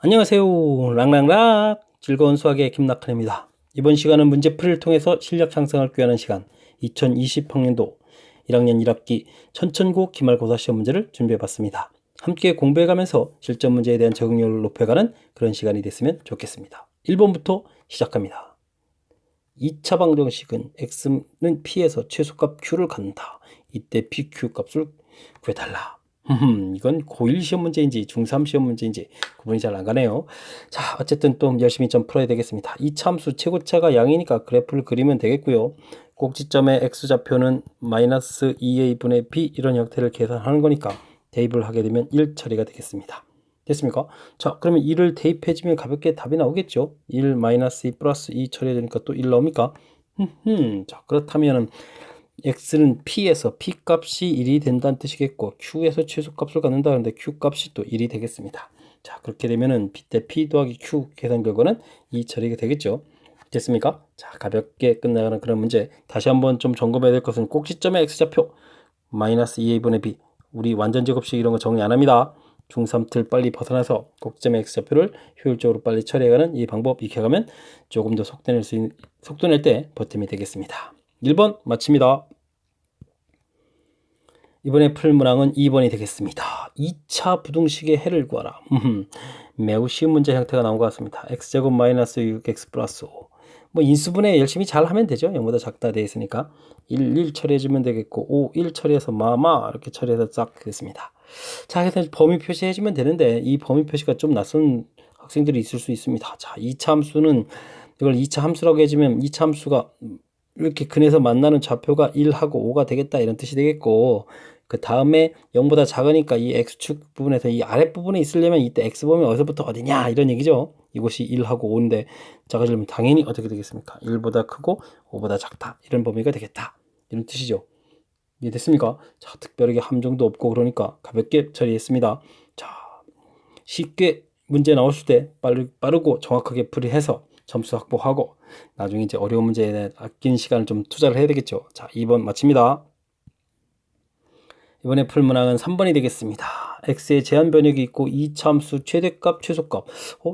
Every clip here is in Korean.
안녕하세요. 랑랑락 즐거운 수학의 김낙한입니다. 이번 시간은 문제풀이를 통해서 실력 향상을 꾀하는 시간 2020학년도 1학년 1학기 천천고 기말고사 시험 문제를 준비해봤습니다. 함께 공부해가면서 실전 문제에 대한 적응력을 높여가는 그런 시간이 됐으면 좋겠습니다. 1번부터 시작합니다. 2차 방정식은 x는 p에서 최소값 q를 갖는다. 이때 pq 값을 구해달라. 이건 고1 시험 문제인지 중3 시험 문제인지 구분이 잘 안 가네요. 자, 어쨌든 또 열심히 좀 풀어야 되겠습니다. 이 참수 최고차가 양이니까 그래프를 그리면 되겠고요. 꼭지점의 x좌표는 마이너스 2a분의 b 이런 형태를 계산하는 거니까 대입을 하게 되면 1 처리가 되겠습니다. 됐습니까? 자, 그러면 1을 대입해주면 가볍게 답이 나오겠죠. 1 마이너스 2 플러스 2 처리해주니까 또 1 나옵니까? 자, 그렇다면은 x는 p에서 p 값이 1이 된다는 뜻이겠고 q에서 최소값을 갖는다 하는데 q 값이 또 1이 되겠습니다. 자, 그렇게 되면은 p 더하기 q 계산 결과는 2 처리가 되겠죠. 됐습니까? 자, 가볍게 끝나가는 그런 문제. 다시 한번 좀 점검해야 될 것은 꼭지점의 x좌표 마이너스 2a분의 b. 우리 완전 제곱식 이런 거 정리 안 합니다. 중3 틀 빨리 벗어나서 꼭지점의 x좌표를 효율적으로 빨리 처리해가는 이 방법 익혀가면 조금 더 속도 낼 때 버팀이 되겠습니다. 1번 마칩니다. 이번에 풀 문항은 2번이 되겠습니다. 2차 부등식의 해를 구하라. 매우 쉬운 문제 형태가 나온 것 같습니다. x제곱 마이너스 6x 플러스 5. 뭐 인수분해 열심히 잘 하면 되죠. 0보다 작다 되어 있으니까 1 처리해주면 되겠고 5 1 처리해서 마마 이렇게 처리해서 싹 됐습니다. 자, 그래서 범위 표시해주면 되는데 이 범위 표시가 좀 낯선 학생들이 있을 수 있습니다. 자, 2차 함수는 이걸 2차 함수라고 해주면 2차 함수가 이렇게 근에서 만나는 좌표가 1하고 5가 되겠다 이런 뜻이 되겠고 그 다음에 0보다 작으니까 이 x축 부분에서 이 아랫부분에 있으려면 이때 x범위 어디서부터 어디냐 이런 얘기죠. 이곳이 1하고 5인데 작아지려면 당연히 어떻게 되겠습니까? 1보다 크고 5보다 작다 이런 범위가 되겠다 이런 뜻이죠. 이해됐습니까? 자, 특별하게 함정도 없고 그러니까 가볍게 처리했습니다. 자, 쉽게 문제 나왔을 때 빠르고 정확하게 풀이해서 점수 확보하고 나중에 이제 어려운 문제에 대해 아낀 시간을 좀 투자를 해야 되겠죠. 자, 2번 마칩니다. 이번에 풀 문항은 3번이 되겠습니다. x의 제한 변역이 있고 2차 함수 최대값, 최소값.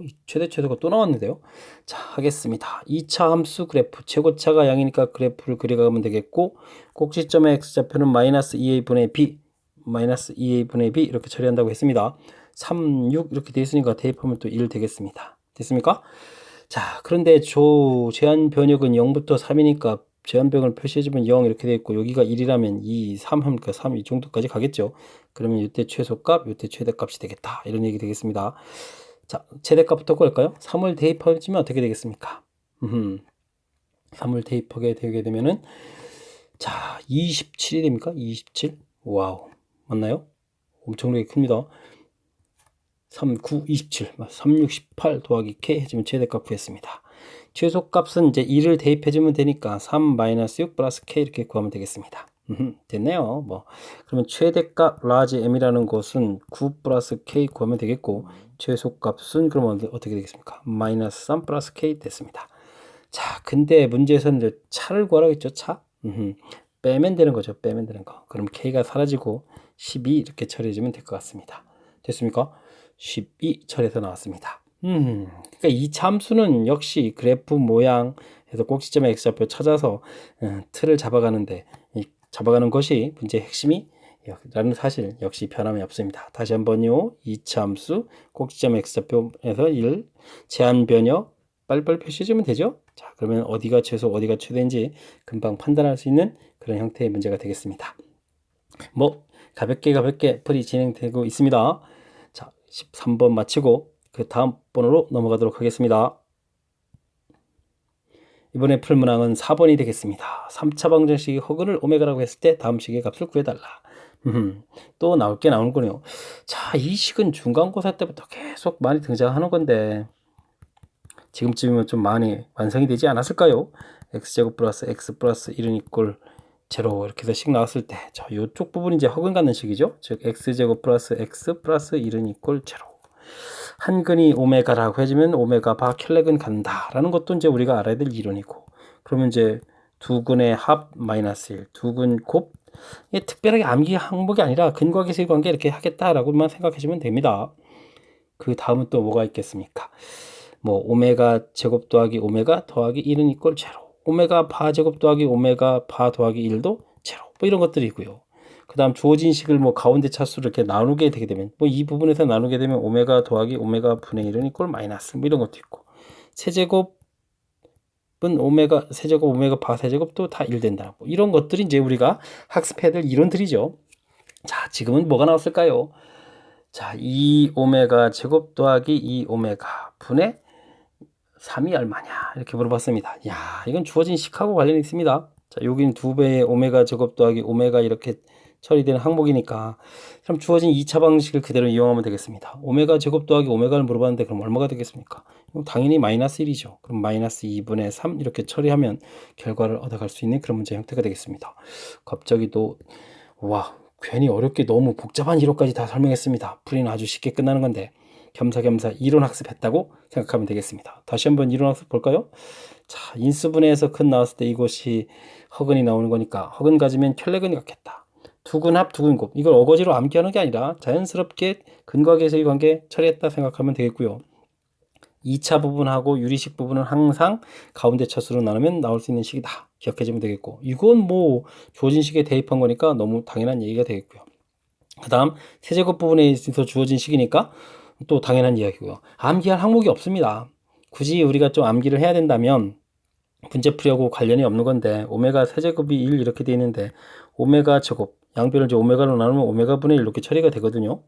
이 최대, 최소가 또 나왔는데요. 자, 하겠습니다. 2차 함수 그래프, 최고차가 양이니까 그래프를 그려가면 되겠고 꼭지점의 x좌표는 마이너스 2a분의 b, 마이너스 2a분의 b 이렇게 처리한다고 했습니다. 3, 6 이렇게 되어 있으니까 대입하면 또 1 되겠습니다. 됐습니까? 자, 그런데 제한 변역은 0부터 3이니까 제한변을 표시해주면 0 이렇게 되어 있고 여기가 1이라면 2, 3 하니까 3 이 정도까지 가겠죠. 그러면 이때 최소값, 이때 최대값이 되겠다. 이런 얘기 되겠습니다. 자, 최대값부터 구할까요? 3을 대입하면 어떻게 되겠습니까? 3을 대입하게 되게 되면은 자, 27이 됩니까? 27? 와우. 맞나요? 엄청나게 큽니다. 3, 9, 27, 3, 6, 18 더하기 k 해주면 최대값 구했습니다. 최소값은 이제 2를 대입해주면 되니까 3 마이너스 6 플러스 k 이렇게 구하면 되겠습니다. 됐네요. 뭐 그러면 최대값 라지 m이라는 것은 9 플러스 k 구하면 되겠고 최소값은 그러면 어떻게 되겠습니까? 마이너스 3 플러스 k 됐습니다. 자, 근데 문제에서는 이제 차를 구하라고 했죠. 차? 빼면 되는 거죠. 빼면 되는 거. 그럼 k가 사라지고 12 이렇게 처리해주면 될 것 같습니다. 됐습니까? 12 처리해서 나왔습니다. 그러니까 이 참수는 역시 그래프 모양에서 꼭지점의 x좌표 찾아서 틀을 잡아가는데 잡아가는 것이 문제의 핵심이 라는 사실 역시 변함이 없습니다. 다시 한번요. 이 참수 꼭지점 x좌표에서 1 제한 변역 빨리빨리 표시해주면 되죠. 자, 그러면 어디가 최소 어디가 최대인지 금방 판단할 수 있는 그런 형태의 문제가 되겠습니다. 뭐 가볍게 풀이 진행되고 있습니다. 자, 13번 마치고 그 다음 번으로 넘어가도록 하겠습니다. 이번에 풀 문항은 4번이 되겠습니다. 3차 방정식이 허근을 오메가라고 했을 때 다음 식의 값을 구해달라. 또 나올 게 나오는군요. 자, 이 식은 중간고사 때부터 계속 많이 등장하는 건데 지금쯤이면 좀 많이 완성이 되지 않았을까요? x제곱 플러스 x 플러스 1은 이꼴 제로 이렇게 해서 식 나왔을 때 자, 이쪽 부분이 이제 허근 갖는 식이죠. 즉 x제곱 플러스 x 플러스 1은 이꼴 제로. 한근이 오메가라고 해주면 오메가 바 켤레근 간다라는 것도 이제 우리가 알아야 될 이론이고 그러면 이제 두 근의 합 마이너스 1, 두 근 곱 특별하게 암기 항목이 아니라 근과 계수의 관계 이렇게 하겠다라고만 생각하시면 됩니다. 그 다음은 또 뭐가 있겠습니까? 뭐 오메가 제곱 더하기 오메가 더하기 1은 이꼴 제로. 오메가 바 제곱 더하기 오메가 바 더하기 1도 제로. 뭐 이런 것들이고요. 그 다음 주어진 식을 뭐 가운데 차수를 이렇게 나누게 되게 되면 뭐 이 부분에서 나누게 되면 오메가 더하기 오메가 분의 1은 이꼴 마이너스 뭐 이런 것도 있고 세제곱은 오메가 세제곱 오메가 바 세제곱도 다 1 된다. 뭐 이런 것들이 이제 우리가 학습해야 될 이론들이죠. 자, 지금은 뭐가 나왔을까요? 자, 2오메가 제곱 더하기 2오메가 분의 3이 얼마냐 이렇게 물어봤습니다. 야, 이건 주어진 식하고 관련이 있습니다. 자, 여기는 2배의 오메가 제곱 더하기 오메가 이렇게 처리되는 항목이니까 그럼 주어진 2차 방식을 그대로 이용하면 되겠습니다. 오메가 제곱 더하기 오메가를 물어봤는데 그럼 얼마가 되겠습니까? 당연히 마이너스 1이죠. 그럼 마이너스 2분의 3 이렇게 처리하면 결과를 얻어갈 수 있는 그런 문제 형태가 되겠습니다. 갑자기 또 와, 괜히 어렵게 너무 복잡한 이론까지 다 설명했습니다. 풀이는 아주 쉽게 끝나는 건데 겸사겸사 이론 학습했다고 생각하면 되겠습니다. 다시 한번 이론 학습 볼까요? 자, 인수분해에서 근 나왔을 때 이것이 허근이 나오는 거니까 허근 가지면 켤레근이 같겠다. 두근합, 두근곱. 이걸 어거지로 암기하는 게 아니라 자연스럽게 근과 계수의 관계 처리했다 생각하면 되겠고요. 2차 부분하고 유리식 부분은 항상 가운데 차수로 나누면 나올 수 있는 식이다. 기억해주면 되겠고 이건 뭐 주어진 식에 대입한 거니까 너무 당연한 얘기가 되겠고요. 그 다음 세제곱 부분에 있어서 주어진 식이니까 또 당연한 이야기고요. 암기할 항목이 없습니다. 굳이 우리가 좀 암기를 해야 된다면 문제 풀이하고 관련이 없는 건데 오메가 세제곱이 1 이렇게 되어 있는데 오메가 제곱 양변을 이제 오메가로 나누면 오메가 분의 1 이렇게 처리가 되거든요.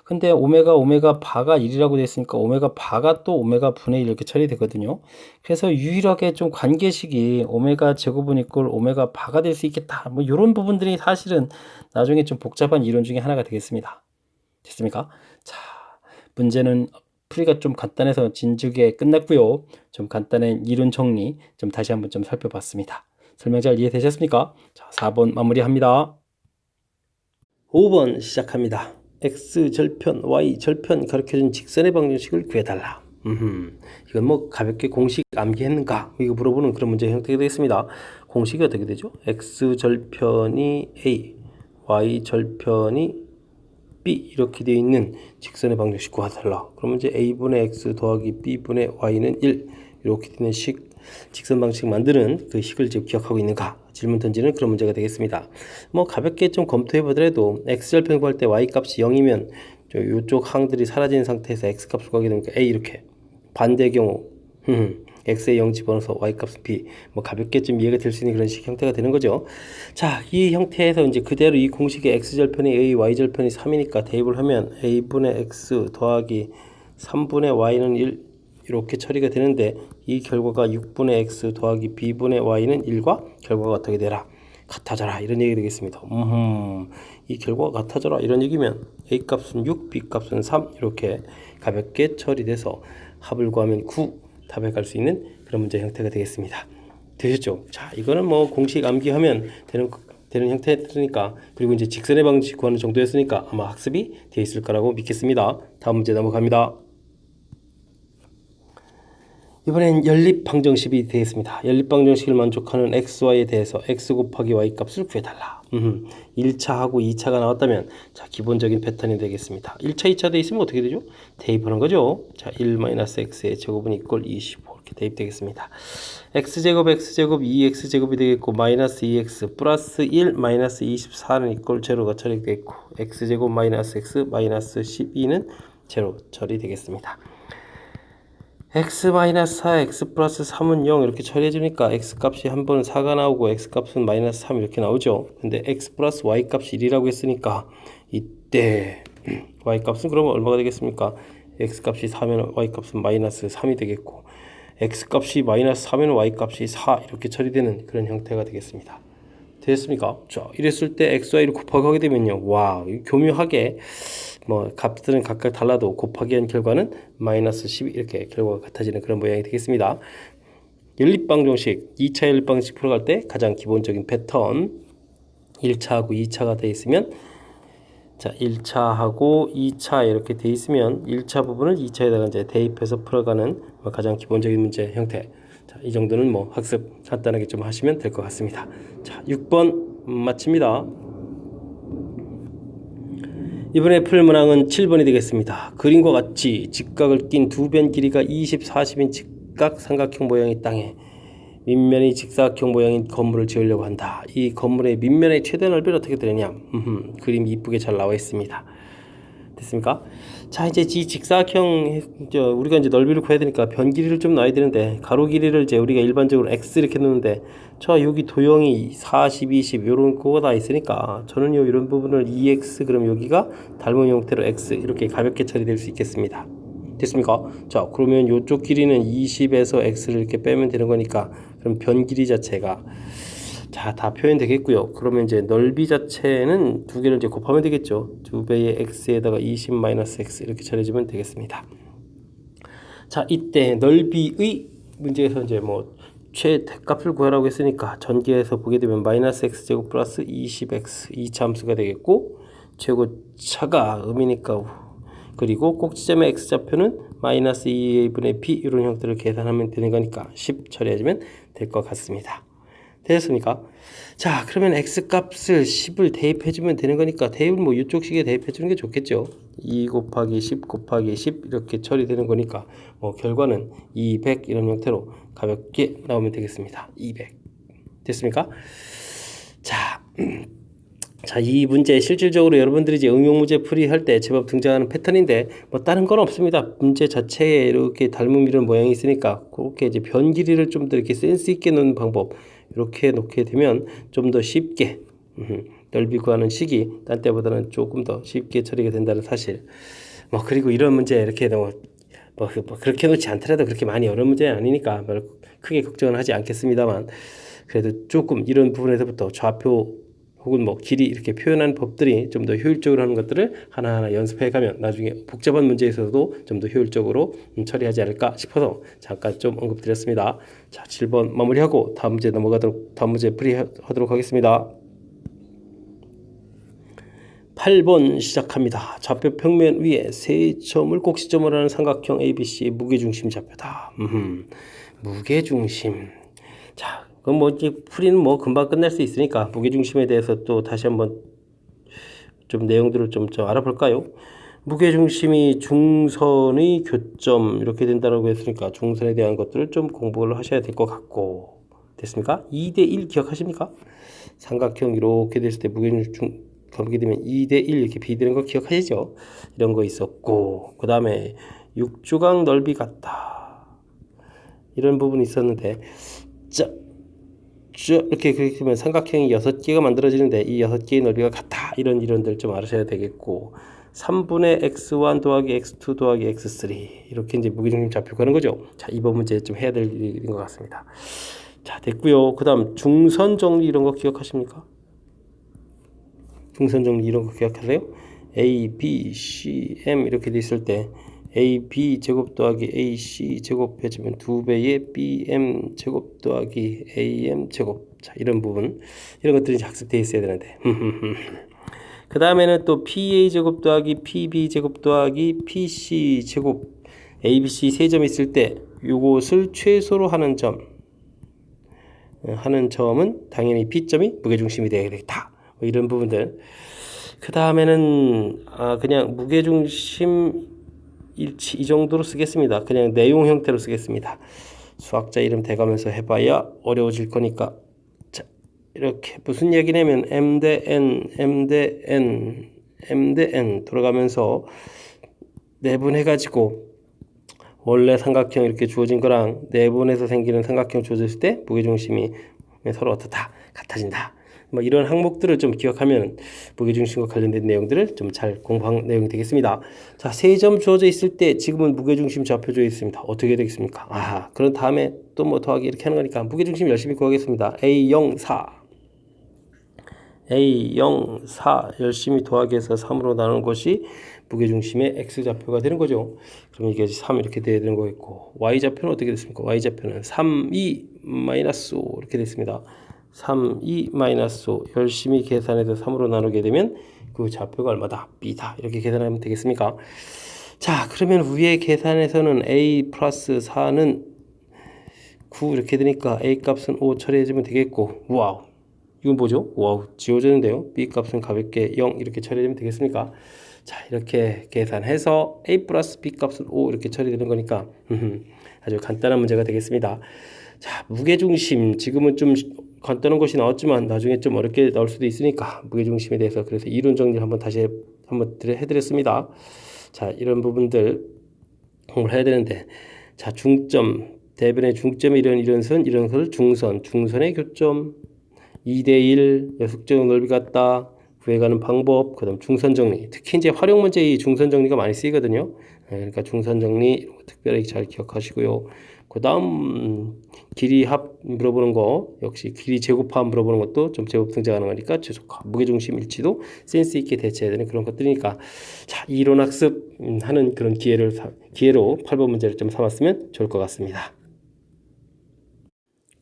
근데 오메가 바가 1이라고 되어 있으니까 오메가 바가 또 오메가 분의 1 이렇게 처리되거든요. 그래서 유일하게 좀 관계식이 오메가 제곱은 이꼴 오메가 바가 될 수 있겠다. 뭐 이런 부분들이 사실은 나중에 좀 복잡한 이론 중에 하나가 되겠습니다. 됐습니까? 자, 문제는 풀이가 좀 간단해서 진즉에 끝났고요. 좀 간단한 이론 정리 좀 다시 한번 좀 살펴봤습니다. 설명 잘 이해되셨습니까? 자, 4번 마무리합니다. 5번 시작합니다. x 절편, y 절편 가르쳐준 직선의 방정식을 구해달라. 이건 뭐 가볍게 공식 암기했는가? 이거 물어보는 그런 문제 형태가 되겠습니다. 공식이 어떻게 되죠? x 절편이 a, y 절편이 b 이렇게 되어 있는 직선의 방정식 구해달라. 그러면 이제 a분의 x 더하기 b분의 y는 1 이렇게 되는 식 직선 방식 만드는 그 식을 지금 기억하고 있는가? 질문 던지는 그런 문제가 되겠습니다. 뭐 가볍게 좀 검토해 보더라도 x절편 구할 때 y값이 0이면 이쪽 항들이 사라진 상태에서 x값을 구하게 되니까 a 이렇게 반대 경우 x에 0 집어넣어서 y값은 b 뭐 가볍게 좀 이해가 될 수 있는 그런 식 형태가 되는 거죠. 자, 이 형태에서 이제 그대로 이 공식의 x절편이 a, y절편이 3이니까 대입을 하면 a분의 x 더하기 3분의 y는 1 이렇게 처리가 되는데 이 결과가 6분의 x 더하기 b분의 y는 1과 결과가 어떻게 되라? 같아져라 이런 얘기 되겠습니다. 이 결과가 같아져라 이런 얘기면 a 값은 6, b 값은 3 이렇게 가볍게 처리돼서 합을 구하면 9 답에 갈 수 있는 그런 문제 형태가 되겠습니다. 되셨죠? 자, 이거는 뭐 공식 암기하면 되는 형태니까 그리고 이제 직선의 방정식 구하는 정도였으니까 아마 학습이 되어 있을 거라고 믿겠습니다. 다음 문제 넘어갑니다. 이번엔 연립방정식이 되겠습니다. 연립방정식을 만족하는 xy에 대해서 x 곱하기 y 값을 구해달라. 1차하고 2차가 나왔다면 자, 기본적인 패턴이 되겠습니다. 1차, 2차 돼 있으면 어떻게 되죠? 대입하는 거죠. 자, 1-x의 제곱은 이꼴 25 이렇게 대입되겠습니다. x제곱 2x제곱이 되겠고 마이너스 2x 플러스 1 마이너스 24는 이꼴 제로가 처리되겠고 x제곱 마이너스 x 마이너스 12는 제로 처리되겠습니다. x-4, x 플러스 3은 0 이렇게 처리해주니까 x값이 한 번은 4가 나오고 x값은 마이너스 3 이렇게 나오죠. 근데 x 플러스 y값이 1이라고 했으니까 이때 y값은 그러면 얼마가 되겠습니까? x값이 4면 y값은 마이너스 3이 되겠고 x값이 마이너스 4면 y값이 4 이렇게 처리되는 그런 형태가 되겠습니다. 됐습니까? 자, 이랬을 때 xy를 곱하기 하게 되면요. 와, 교묘하게 뭐 값들은 각각 달라도 곱하기 한 결과는 마이너스 12 이렇게 결과가 같아지는 그런 모양이 되겠습니다. 연립방정식 2차 연립방정식 풀어갈 때 가장 기본적인 패턴 1차하고 2차가 되어 있으면 자 1차하고 2차 이렇게 되어 있으면 1차 부분을 2차에다가 이제 대입해서 풀어가는 가장 기본적인 문제 형태. 자, 이 정도는 뭐 학습 간단하게 좀 하시면 될 것 같습니다. 자, 6번 마칩니다. 이번에 풀 문항은 7번이 되겠습니다. 그림과 같이 직각을 낀 두 변 길이가 20, 40인 직각 삼각형 모양의 땅에 밑면이 직사각형 모양인 건물을 지으려고 한다. 이 건물의 밑면의 최대 넓이를 어떻게 되느냐? 그림 이쁘게 잘 나와 있습니다. 됐습니까? 자, 이제 이 직사각형 우리가 이제 넓이를 구해야 되니까 변 길이를 좀 놔야 되는데, 가로 길이를 이제 우리가 일반적으로 x 이렇게 놓는데, 저 여기 도형이 40, 20 요런 거가 다 있으니까 저는 요 이런 부분을 2x, 그럼 여기가 닮은 형태로 x 이렇게 가볍게 처리될 수 있겠습니다. 됐습니까? 자, 그러면 요쪽 길이는 20에서 x를 이렇게 빼면 되는 거니까, 그럼 변 길이 자체가 자, 다 표현되겠고요. 그러면 이제 넓이 자체는 두 개를 이제 곱하면 되겠죠. 두 배의 x에다가 20-x 이렇게 처리해주면 되겠습니다. 자, 이때 넓이의 문제에서 이제 뭐 최대값을 구하라고 했으니까 전개해서 보게 되면 마이너스 x제곱 플러스 20x 2차 함수가 되겠고, 최고차가 음이니까, 그리고 꼭지점의 x좌표는 마이너스 2a분의 b 이런 형태를 계산하면 되는 거니까 10 처리해주면 될 것 같습니다. 되셨습니까? 자, 그러면 x값을 10을 대입해주면 되는 거니까, 대입은 뭐 이쪽 식에 대입해주는 게 좋겠죠. 2 곱하기 10 곱하기 10 이렇게 처리되는 거니까 뭐 결과는 200 이런 형태로 가볍게 나오면 되겠습니다. 200 됐습니까? 자, 이 문제 실질적으로 여러분들이 이제 응용 문제 풀이할 때 제법 등장하는 패턴인데, 뭐 다른 건 없습니다. 문제 자체에 이렇게 닮은 이런 모양이 있으니까 그렇게 이제 변 길이를 좀 더 이렇게 센스 있게 놓는 방법, 이렇게 놓게 되면 좀 더 쉽게 넓이 구하는 식이 딴 때보다는 조금 더 쉽게 처리가 된다는 사실. 뭐 그리고 이런 문제 이렇게 뭐 그렇게 놓지 않더라도 그렇게 많이 어려운 문제는 아니니까 별 크게 걱정은 하지 않겠습니다만, 그래도 조금 이런 부분에서부터 좌표 혹은 뭐 길이 이렇게 표현하는 법들이 좀 더 효율적으로 하는 것들을 하나하나 연습해 가면 나중에 복잡한 문제에서도 좀 더 효율적으로 처리하지 않을까 싶어서 잠깐 좀 언급드렸습니다. 자, 7번 마무리하고 다음 문제 넘어가도록, 다음 문제 풀이하도록 하겠습니다. 8번 시작합니다. 좌표 평면 위에 세 점을 꼭지점으로 하는 삼각형 ABC의 무게중심 좌표다. 무게중심. 자, 그럼 뭐 이제 풀이는 뭐 금방 끝날 수 있으니까 무게중심에 대해서 또 다시 한번 좀 내용들을 좀 알아볼까요? 무게중심이 중선의 교점 이렇게 된다고 했으니까 중선에 대한 것들을 좀 공부를 하셔야 될 것 같고, 됐습니까? 2대1 기억하십니까? 삼각형 이렇게 됐을 때 무게중심 가보게 되면 2대1 이렇게 비되는 거 기억하시죠? 이런 거 있었고, 그 다음에 육조각 넓이 같다 이런 부분이 있었는데, 자, 이렇게 그리면 삼각형이 6개가 만들어지는데 이 6개의 넓이가 같다 이런 이론들 좀 알으셔야 되겠고, 3분의 x1 더하기 x2 더하기 x3 이렇게 이제 무게중심 좌표 가는 거죠. 자, 이번 문제 좀 해야 될 일인 것 같습니다. 자, 됐고요. 그 다음 중선 정리 이런 거 기억하십니까? 중선 정리 이런 거 기억하세요? a, b, c, m 이렇게 돼 있을 때 ab 제곱 더하기 ac 제곱 해주면 2배의 bm 제곱 더하기 am 제곱. 자, 이런 부분, 이런 것들이 학습되어 있어야 되는데 그 다음에는 또 pa 제곱 더하기 pb 제곱 더하기 pc 제곱 abc 세 점 있을 때 요것을 최소로 하는 점은 당연히 b점이 무게중심이 되겠다. 뭐 이런 부분들. 그 다음에는 그냥 무게중심 일치 이 정도로 쓰겠습니다. 그냥 내용 형태로 쓰겠습니다. 수학자 이름 대가면서 해봐야 어려워질 거니까. 자, 이렇게 무슨 얘기냐면 m 대 n 돌아가면서 내분해가지고 원래 삼각형 이렇게 주어진 거랑 내분해서 생기는 삼각형 주어졌을 때 무게중심이 서로 어떻다, 같아진다. 뭐 이런 항목들을 좀 기억하면 무게중심과 관련된 내용들을 좀 잘 공부한 내용이 되겠습니다. 자, 세 점 주어져 있을 때 지금은 무게중심 좌표 주어져 있습니다. 어떻게 되겠습니까? 그런 다음에 또 뭐 더하기 이렇게 하는 거니까 무게중심 열심히 구하겠습니다. A0, 4 열심히 더하기해서 3으로 나누는 것이 무게중심의 x좌표가 되는 거죠. 그럼 이게 3 이렇게 돼야 되는 거겠고, y좌표는 어떻게 됐습니까? y좌표는 3, 2, 마이너스 5 이렇게 됐습니다. 3, 2, 마이너스 5 열심히 계산해서 3으로 나누게 되면 그 좌표가 얼마다? b다. 이렇게 계산하면 되겠습니까? 자, 그러면 위에 계산에서는 a 플러스 4는 9 이렇게 되니까 a 값은 5 처리해주면 되겠고, 와우, 이건 뭐죠? 와우, 지워졌는데요. b 값은 가볍게 0 이렇게 처리해주면 되겠습니까? 자, 이렇게 계산해서 a 플러스 b 값은 5 이렇게 처리되는 거니까 아주 간단한 문제가 되겠습니다. 자, 무게중심 지금은 좀 간단한 것이 나왔지만 나중에 좀 어렵게 나올 수도 있으니까 무게중심에 대해서 그래서 이론 정리를 한번 다시 해드렸습니다. 자, 이런 부분들 공부를 해야 되는데, 자, 중점, 대변의 중점의 이런 선, 이런 것을 중선의 교점, 2대1, 역속적 넓이 같다, 구해가는 방법, 그 다음 중선 정리. 특히 이제 활용 문제 이 중선 정리가 많이 쓰이거든요. 그러니까 중선 정리 이런 거 특별히 잘 기억하시고요. 그 다음 길이 합 물어보는 거, 역시 길이 제곱합 물어보는 것도 좀 제곱 등장하는 거니까 최소화, 무게중심 일치도 센스 있게 대처해야 되는 그런 것들이니까, 자, 이론 학습 하는 그런 기회로 8번 문제를 좀 삼았으면 좋을 것 같습니다.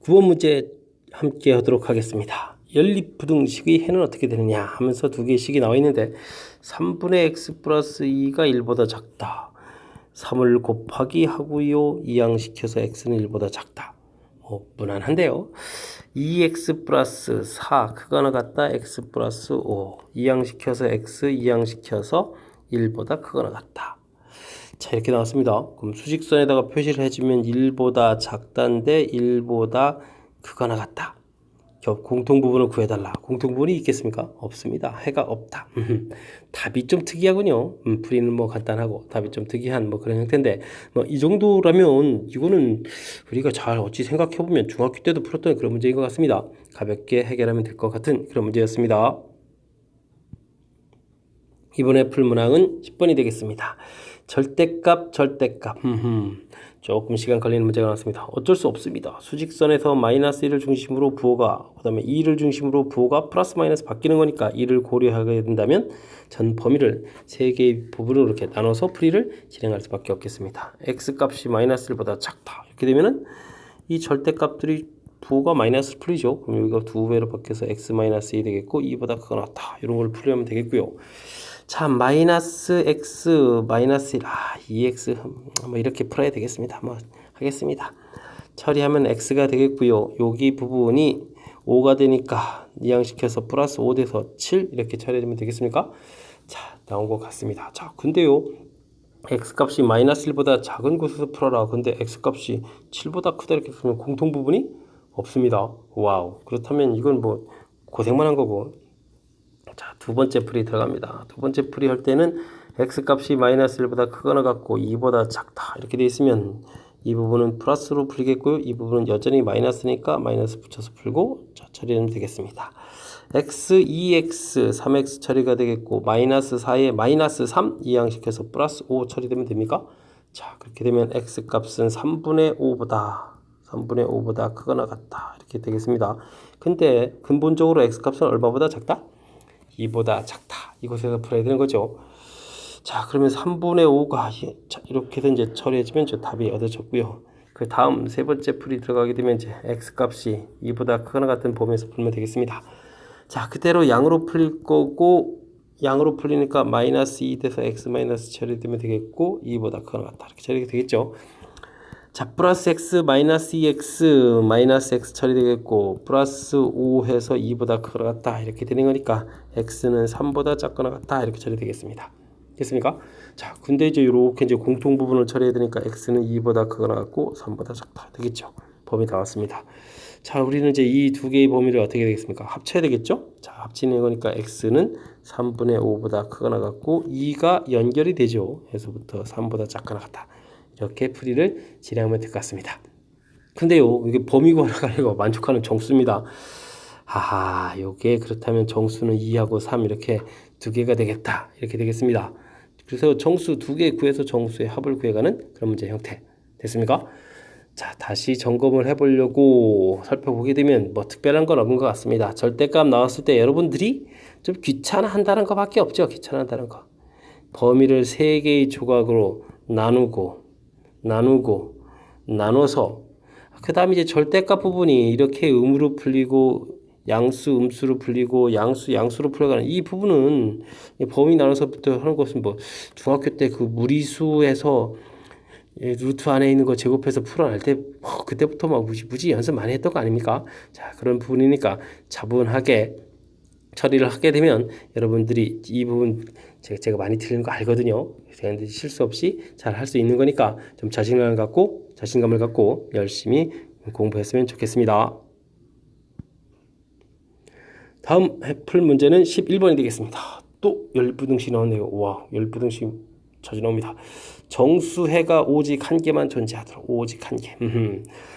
9번 문제 함께 하도록 하겠습니다. 연립부등식의 해는 어떻게 되느냐 하면서 두 개의 식이 나와 있는데, 3분의 x 플러스 2가 1보다 작다. 3을 곱하기 하고요. 이항시켜서 x는 1보다 작다. 무난한데요. 2x 플러스 4 크거나 같다. x 플러스 5 이항시켜서 x 이항시켜서 1보다 크거나 같다. 자, 이렇게 나왔습니다. 그럼 수직선에다가 표시를 해주면 1보다 작다인데 1보다 크거나 같다. 공통부분을 구해달라. 공통부분이 있겠습니까? 없습니다. 해가 없다. 답이 좀 특이하군요. 풀이는 뭐 간단하고 답이 좀 특이한 뭐 그런 형태인데, 뭐 이 정도라면 이거는 우리가 잘 어찌 생각해보면 중학교 때도 풀었던 그런 문제인 것 같습니다. 가볍게 해결하면 될 것 같은 그런 문제였습니다. 이번에 풀 문항은 10번이 되겠습니다. 절대값. 조금 시간 걸리는 문제가 나왔습니다. 어쩔 수 없습니다. 수직선에서 마이너스 1을 중심으로 부호가, 그 다음에 2를 중심으로 부호가 플러스 마이너스 바뀌는 거니까 이를 고려하게 된다면 전 범위를 3개의 부분으로 이렇게 나눠서 풀이를 진행할 수밖에 없겠습니다. x값이 마이너스 1보다 작다. 이렇게 되면은 이 절대값들이 부호가 마이너스 풀이죠. 그럼 여기가 2배로 바뀌어서 x-2 되겠고 2보다 크거나 같다. 이런 걸 풀이하면 되겠고요. 자, 마이너스 x 마이너스 1 2x 뭐 이렇게 풀어야 되겠습니다. 뭐 하겠습니다. 처리하면 x가 되겠고요. 여기 부분이 5가 되니까 이항시켜서 플러스 5 돼서 7 이렇게 처리하면 되겠습니까? 자, 나온 것 같습니다. 자, 근데요, x값이 마이너스 1보다 작은 곳에서 풀어라. 근데 x값이 7보다 크다 이렇게 쓰면 공통 부분이 없습니다. 와우. 그렇다면 이건 뭐 고생만 한 거고. 자, 두 번째 풀이 들어갑니다. 두 번째 풀이 할 때는 x값이 마이너스 1보다 크거나 같고 2보다 작다 이렇게 되어 있으면 이 부분은 플러스로 풀겠고요. 이 부분은 여전히 마이너스니까 마이너스 붙여서 풀고, 자, 처리하면 되겠습니다. x, 2x, 3x 처리가 되겠고 마이너스 4에 마이너스 3 이항시켜서 플러스 5 처리되면 됩니까? 자, 그렇게 되면 x값은 3분의 5보다 크거나 같다 이렇게 되겠습니다. 근데 근본적으로 x값은 얼마보다 작다? 2보다 작다. 이곳에서 풀어야 되는 거죠. 자, 그러면 3분의 5가 이렇게 이제 처리해지면 답이 얻어졌고요. 그 다음 세 번째 풀이 들어가게 되면 이제 x값이 2보다 크거나 같은 범위에서 풀면 되겠습니다. 자, 그대로 양으로 풀릴 거고, 양으로 풀리니까 마이너스 2 돼서 x 마이너스 처리되면 되겠고 2보다 크거나 같다 이렇게 처리가 되겠죠. 자, 플러스 x 마이너스 2x 마이너스 x 처리되겠고 플러스 5 해서 2보다 크거나 같다 이렇게 되는 거니까 x는 3보다 작거나 같다 이렇게 처리되겠습니다. 됐습니까? 자, 근데 이제 이렇게 이제 공통 부분을 처리해야 되니까 x는 2보다 크거나 같고 3보다 작다 되겠죠. 범위 나왔습니다. 자, 우리는 이제 이 두 개의 범위를 어떻게 되겠습니까? 합쳐야 되겠죠? 자, 합치는 거니까 x는 3분의 5보다 크거나 같고 2가 연결이 되죠. 해서부터 3보다 작거나 같다. 이렇게 풀이를 진행하면 될 것 같습니다. 근데요, 이게 범위가 아니고 만족하는 정수입니다. 하하, 요게 그렇다면 정수는 2하고 3 이렇게 두 개가 되겠다. 이렇게 되겠습니다. 그래서 정수 두 개 구해서 정수의 합을 구해가는 그런 문제 형태. 됐습니까? 자, 다시 점검을 해보려고 살펴보게 되면 뭐 특별한 건 없는 것 같습니다. 절대값 나왔을 때 여러분들이 좀 귀찮아한다는 것밖에 없죠. 귀찮아한다는 거. 범위를 3개의 조각으로 나눠서 그 다음에 이제 절대값 부분이 이렇게 음으로 풀리고 양수 음수로 풀리고 양수로 풀어가는 이 부분은 범위 나눠서부터 하는 것은 뭐 중학교 때 그 무리수에서 루트 안에 있는 거 제곱해서 풀어낼 때 그때부터 막 무지 연습 많이 했던 거 아닙니까? 자, 그런 부분이니까 차분하게 처리를 하게 되면 여러분들이 이 부분 제가 많이 틀린 거 알거든요. 그런데 실수 없이 잘 할 수 있는 거니까 좀 자신감을 갖고 열심히 공부했으면 좋겠습니다. 다음 풀 문제는 11번이 되겠습니다. 또 열부등식 나오네요. 와, 열부등식 자주 나옵니다. 정수해가 오직 한 개만 존재하도록. 오직 한 개.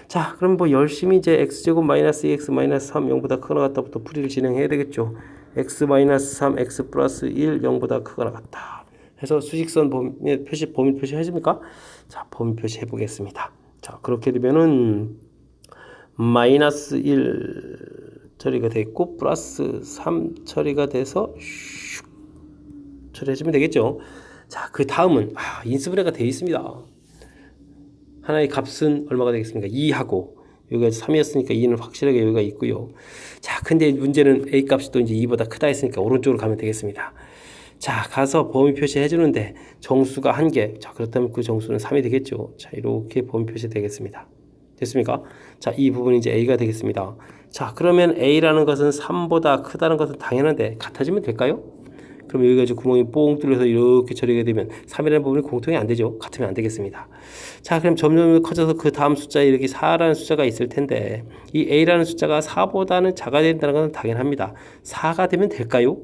자, 그럼 뭐 열심히 이제 x제곱 마이너스 2x 마이너스 3 0보다 크거나 같다부터 풀이를 진행해야 되겠죠. x 마이너스 3 x 플러스 1 0보다 크거나 같다 해서 수직선 범위 표시 해줍니까? 자, 범위 표시 해보겠습니다. 자, 그렇게 되면은 마이너스 1 처리가 됐고 플러스 3 처리가 돼서 슉 처리해주면 되겠죠. 자, 그 다음은 인수분해가 되어 있습니다. 하나의 값은 얼마가 되겠습니까? 2하고 여기가 3이었으니까 2는 확실하게 여기가 있고요. 자, 근데 문제는 A 값이 또 이제 2보다 크다 했으니까 오른쪽으로 가면 되겠습니다. 자, 가서 범위 표시해 주는데 정수가 1개. 자, 그렇다면 그 정수는 3이 되겠죠. 자, 이렇게 범위 표시 되겠습니다. 됐습니까? 자, 이 부분이 이제 A가 되겠습니다. 자, 그러면 A라는 것은 3보다 크다는 것은 당연한데 같아지면 될까요? 그럼 여기가 이제 구멍이 뽕 뚫려서 이렇게 처리가 되면 3이라는 부분이 공통이 안 되죠. 같으면 안 되겠습니다. 자, 그럼 점점 커져서 그 다음 숫자에 이렇게 4라는 숫자가 있을 텐데 이 A라는 숫자가 4보다는 작아야 된다는 것은 당연합니다. 4가 되면 될까요?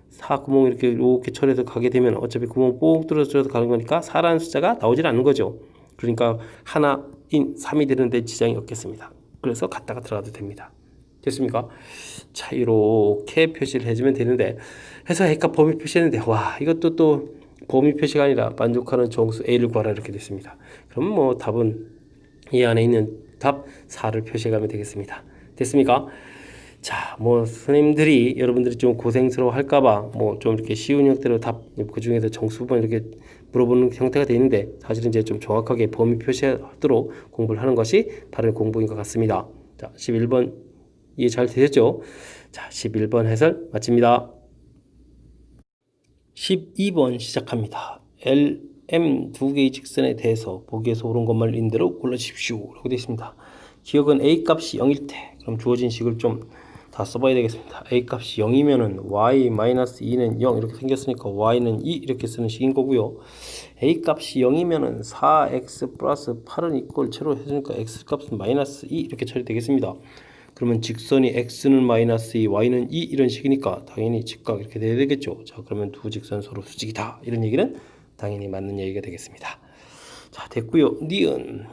4 구멍 이렇게 처리해서 가게 되면 어차피 구멍 뽕 뚫어서 가는 거니까 4라는 숫자가 나오질 않는 거죠. 그러니까 하나인 3이 되는데 지장이 없겠습니다. 그래서 갖다가 들어가도 됩니다. 됐습니까? 자, 이렇게 표시를 해주면 되는데 해서 A값 범위 표시했는데 와, 이것도 또 범위 표시가 아니라 만족하는 정수 A를 구하라 이렇게 됐습니다. 그럼 뭐 답은 이 안에 있는 답 4를 표시해가면 되겠습니다. 됐습니까? 자, 뭐 선생님들이 여러분들이 좀 고생스러워 할까봐 뭐 좀 이렇게 쉬운 형태로 답 그 중에서 정수분 이렇게 물어보는 형태가 되어 있는데 사실은 이제 좀 정확하게 범위 표시하도록 공부를 하는 것이 바른 공부인 것 같습니다. 자, 11번 이해 잘 되셨죠? 자, 11번 해설 마칩니다. 12번 시작합니다. LM 두 개의 직선에 대해서 보기에서 옳은 것만 있는 대로 골라주십시오. 라고 되어 있습니다. 기억은 A 값이 0일 때 그럼 주어진 식을 좀 다 써봐야 되겠습니다. A 값이 0이면은 Y-2는 0 이렇게 생겼으니까 Y는 2 이렇게 쓰는 식인 거고요. A 값이 0이면은 4X 플러스 8은 이꼴 제로 해주니까 X 값은 마이너스 2 이렇게 처리되겠습니다. 그러면 직선이 x는 마이너스 2, y는 2 이런 식이니까 당연히 직각 이렇게 돼야 되겠죠. 자, 그러면 두 직선 서로 수직이다. 이런 얘기는 당연히 맞는 얘기가 되겠습니다. 자, 됐고요. 니은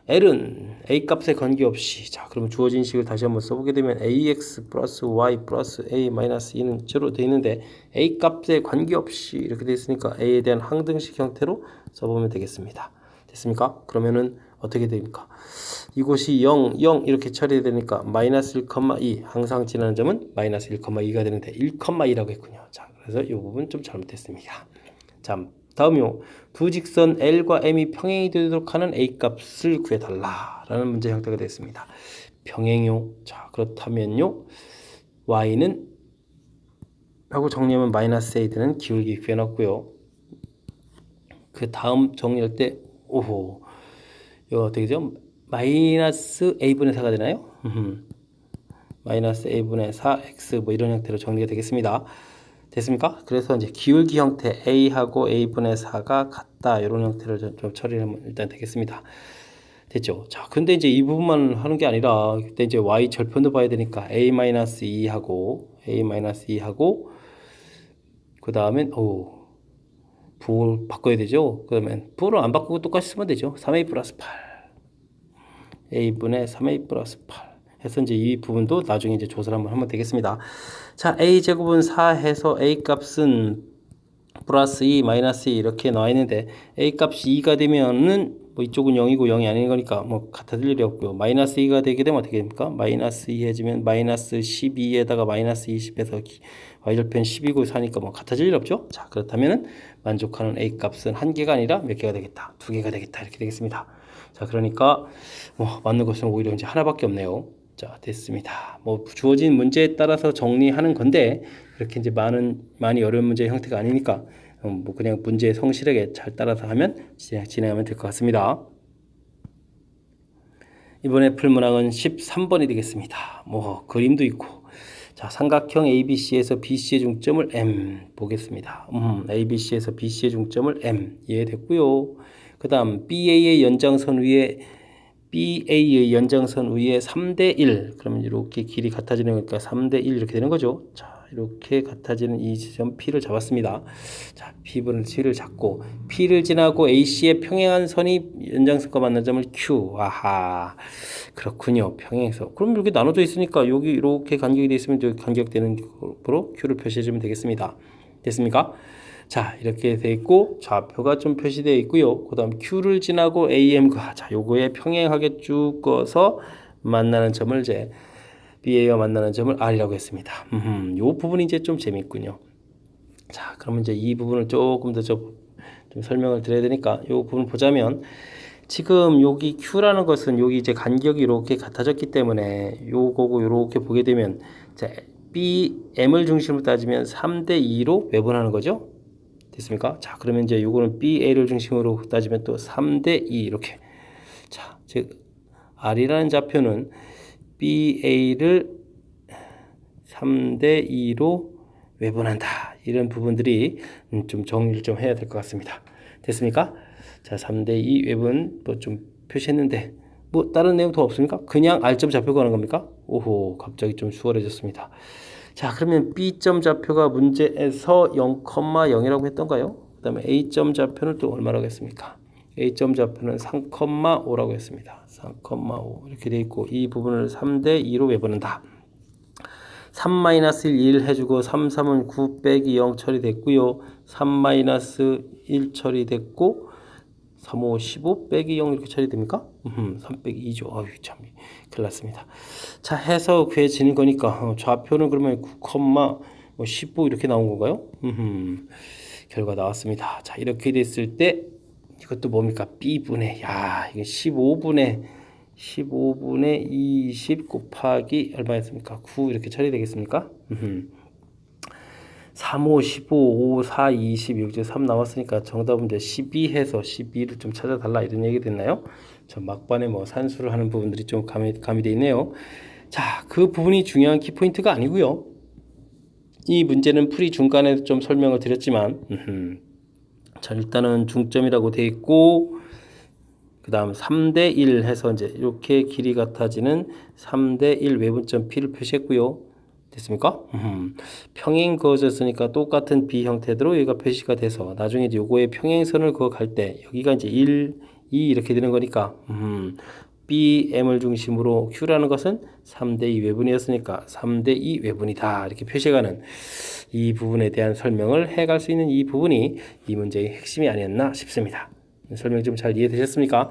L은 A 값에 관계없이 자, 그러면 주어진 식을 다시 한번 써보게 되면 ax 플러스 y 플러스 a 마이너스 2는 제로 되어 있는데 A 값에 관계없이 이렇게 되어 있으니까 A에 대한 항등식 형태로 써보면 되겠습니다. 됐습니까? 그러면은 어떻게 됩니까? 이곳이 0, 0 이렇게 처리되니까 마이너스 1,2 항상 지나는 점은 마이너스 1,2가 되는데 1,2라고 했군요. 자, 그래서 이 부분 좀 잘못됐습니다. 자, 다음이요. 두 직선 L과 M이 평행이 되도록 하는 A 값을 구해달라 라는 문제 형태가 됐습니다. 평행요. 자, 그렇다면요. Y는 하고 정리하면 마이너스 A 되는 기울기 구해놨고요. 그 다음 정리할 때 오호 이거 어떻게 되죠? 마이너스 A분의 4가 되나요? 마이너스 A분의 4X 뭐 이런 형태로 정리가 되겠습니다. 됐습니까? 그래서 이제 기울기 형태 A하고 A분의 4가 같다 이런 형태로 좀 처리하면 일단 되겠습니다. 됐죠? 자, 근데 이제 이 부분만 하는 게 아니라 그때 이제 Y 절편도 봐야 되니까 A-2하고 A-2하고 그 다음엔 부호를 바꿔야 되죠? 그러면 부호를 안 바꾸고 똑같이 쓰면 되죠. 3A 플러스 8 A분의 3A 플러스 8 해서 이제 이 부분도 나중에 이제 조사를 한번 하면 되겠습니다. 자, A 제곱은 4 해서 A 값은 플러스 2, 마이너스 2 이렇게 나와 있는데 A 값이 2가 되면은 뭐 이쪽은 0이고 0이 아닌 거니까 뭐 같아질 일이 없고요. 마이너스 2가 되게 되면 어떻게 됩니까? 마이너스 2 해주면 마이너스 12에다가 마이너스 20에서 Y절편 10이고 4니까 뭐 같아질 일 없죠? 자, 그렇다면은 만족하는 A 값은 한 개가 아니라 몇 개가 되겠다? 두 개가 되겠다. 이렇게 되겠습니다. 자, 그러니까 뭐 맞는 것은 오히려 이제 하나밖에 없네요. 자, 됐습니다. 뭐 주어진 문제에 따라서 정리하는 건데 그렇게 이제 많이 어려운 문제 형태가 아니니까 뭐 그냥 문제에 성실하게 잘 따라서 하면 진행하면 될 것 같습니다. 이번에 풀 문항은 13번이 되겠습니다. 뭐 그림도 있고 자, 삼각형 ABC에서 BC의 중점을 M 보겠습니다. ABC에서 BC의 중점을 M 이해됐고요. 그 다음 BA의 연장선 위에 3대 1 그러면 이렇게 길이 같아지는 거니까 3대 1 이렇게 되는 거죠. 자, 이렇게 같아지는 이 지점 P를 잡았습니다. 자, P분의 C를 잡고 P를 지나고 AC의 평행한 선이 연장선과 만난 점을 Q. 아하, 그렇군요. 평행선. 그럼 이렇게 나눠져 있으니까 여기 이렇게 간격이 되어 있으면 여기 간격되는 거로 Q를 표시해 주면 되겠습니다. 됐습니까? 자, 이렇게 되어 있고 좌표가 좀 표시되어 있고요. 그 다음 Q를 지나고 AM과 자, 요거에 평행하게 쭉 꺼서 만나는 점을 이제 BA와 만나는 점을 R이라고 했습니다. 요 부분이 이제 좀 재밌군요. 자, 그러면 이제 이 부분을 조금 더 좀 설명을 드려야 되니까 요 부분 보자면 지금 여기 Q라는 것은 여기 이제 간격이 이렇게 같아졌기 때문에 요거고 이렇게 보게 되면 자, BM을 중심으로 따지면 3대 2로 배분하는 거죠. 됐습니까? 자, 그러면 이제 요거는 BA를 중심으로 따지면 또 3대 2 이렇게. 자, 즉 R이라는 좌표는 BA를 3대 2로 외분한다. 이런 부분들이 좀 정리를 좀 해야 될 것 같습니다. 됐습니까? 자, 3대 2 외분 뭐 좀 표시했는데 뭐 다른 내용 더 없습니까? 그냥 R점 좌표 구하는 겁니까? 오호, 갑자기 좀 수월해졌습니다. 자, 그러면 B점 좌표가 문제에서 0,0이라고 했던가요? 그 다음에 A점 좌표는 또 얼마라고 했습니까? A점 좌표는 3,5라고 했습니다. 3,5 이렇게 되어 있고 이 부분을 3대 2로 외부는다. 3-1 해주고 3, 3은 9 빼기 0 처리됐고요. 3-1 처리됐고 3, 5, 15 빼기 0 이렇게 처리됩니까? 3 빼기 2죠. 아유, 참 큰일 났습니다. 자, 해서 구해지는 거니까 좌표는 그러면 9,15 이렇게 나온 건가요? 결과 나왔습니다. 자, 이렇게 됐을 때 이것도 뭡니까? B분의 이거 15분의 20 곱하기 얼마였습니까? 9 이렇게 처리되겠습니까? 3, 5, 15, 5, 4, 20, 여기 3 나왔으니까 정답은 이제 12 해서 12를 좀 찾아달라 이런 얘기 됐나요? 저 막반에 뭐 산수를 하는 부분들이 좀 가미되어 있네요. 자, 그 부분이 중요한 키포인트가 아니고요. 이 문제는 풀이 중간에 좀 설명을 드렸지만 자, 일단은 중점이라고 되어 있고 그 다음 3대 1 해서 이제 이렇게 길이 같아지는 3대 1 외분점 P를 표시했고요. 됐습니까? 평행 그어졌으니까 똑같은 B 형태대로 여기가 표시가 돼서 나중에 이제 요거의 평행선을 그어갈 때 여기가 이제 1, 2 이렇게 되는 거니까 BM을 중심으로 Q라는 것은 3대 2 외분이었으니까 3대 2 외분이다 이렇게 표시해가는 이 부분에 대한 설명을 해갈 수 있는 이 부분이 이 문제의 핵심이 아니었나 싶습니다. 설명 좀 잘 이해되셨습니까?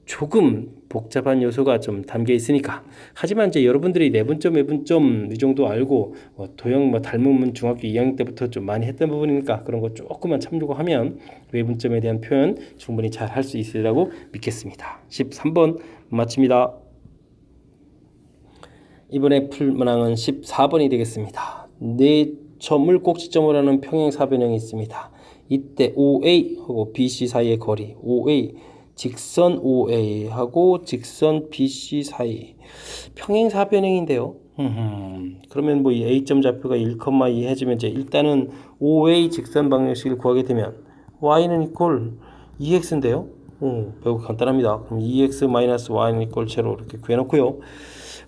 조금 복잡한 요소가 좀 담겨 있으니까 하지만 이제 여러분들이 내분점 외분점 이 정도 알고 도형 닮은 중학교 2학년 때부터 좀 많이 했던 부분이니까 그런 거 조금만 참고하면 외분점에 대한 표현 충분히 잘 할 수 있으리라고 믿겠습니다. 13번 마칩니다. 이번에 풀 문항은 14번이 되겠습니다. 네 점을 꼭지점으로 하는 평행사변형이 있습니다. 이때 OA하고 BC 사이의 거리 OA 직선 OA하고 직선 BC 사이 평행사변형인데요. 그러면 뭐 이 A점 좌표가 1,2 해주면 이제 일단은 OA 직선 방정식을 구하게 되면 Y는 이퀄 2X인데요. 매우 간단합니다. 그럼 2X-Y는 이퀄 제로 이렇게 구해놓고요.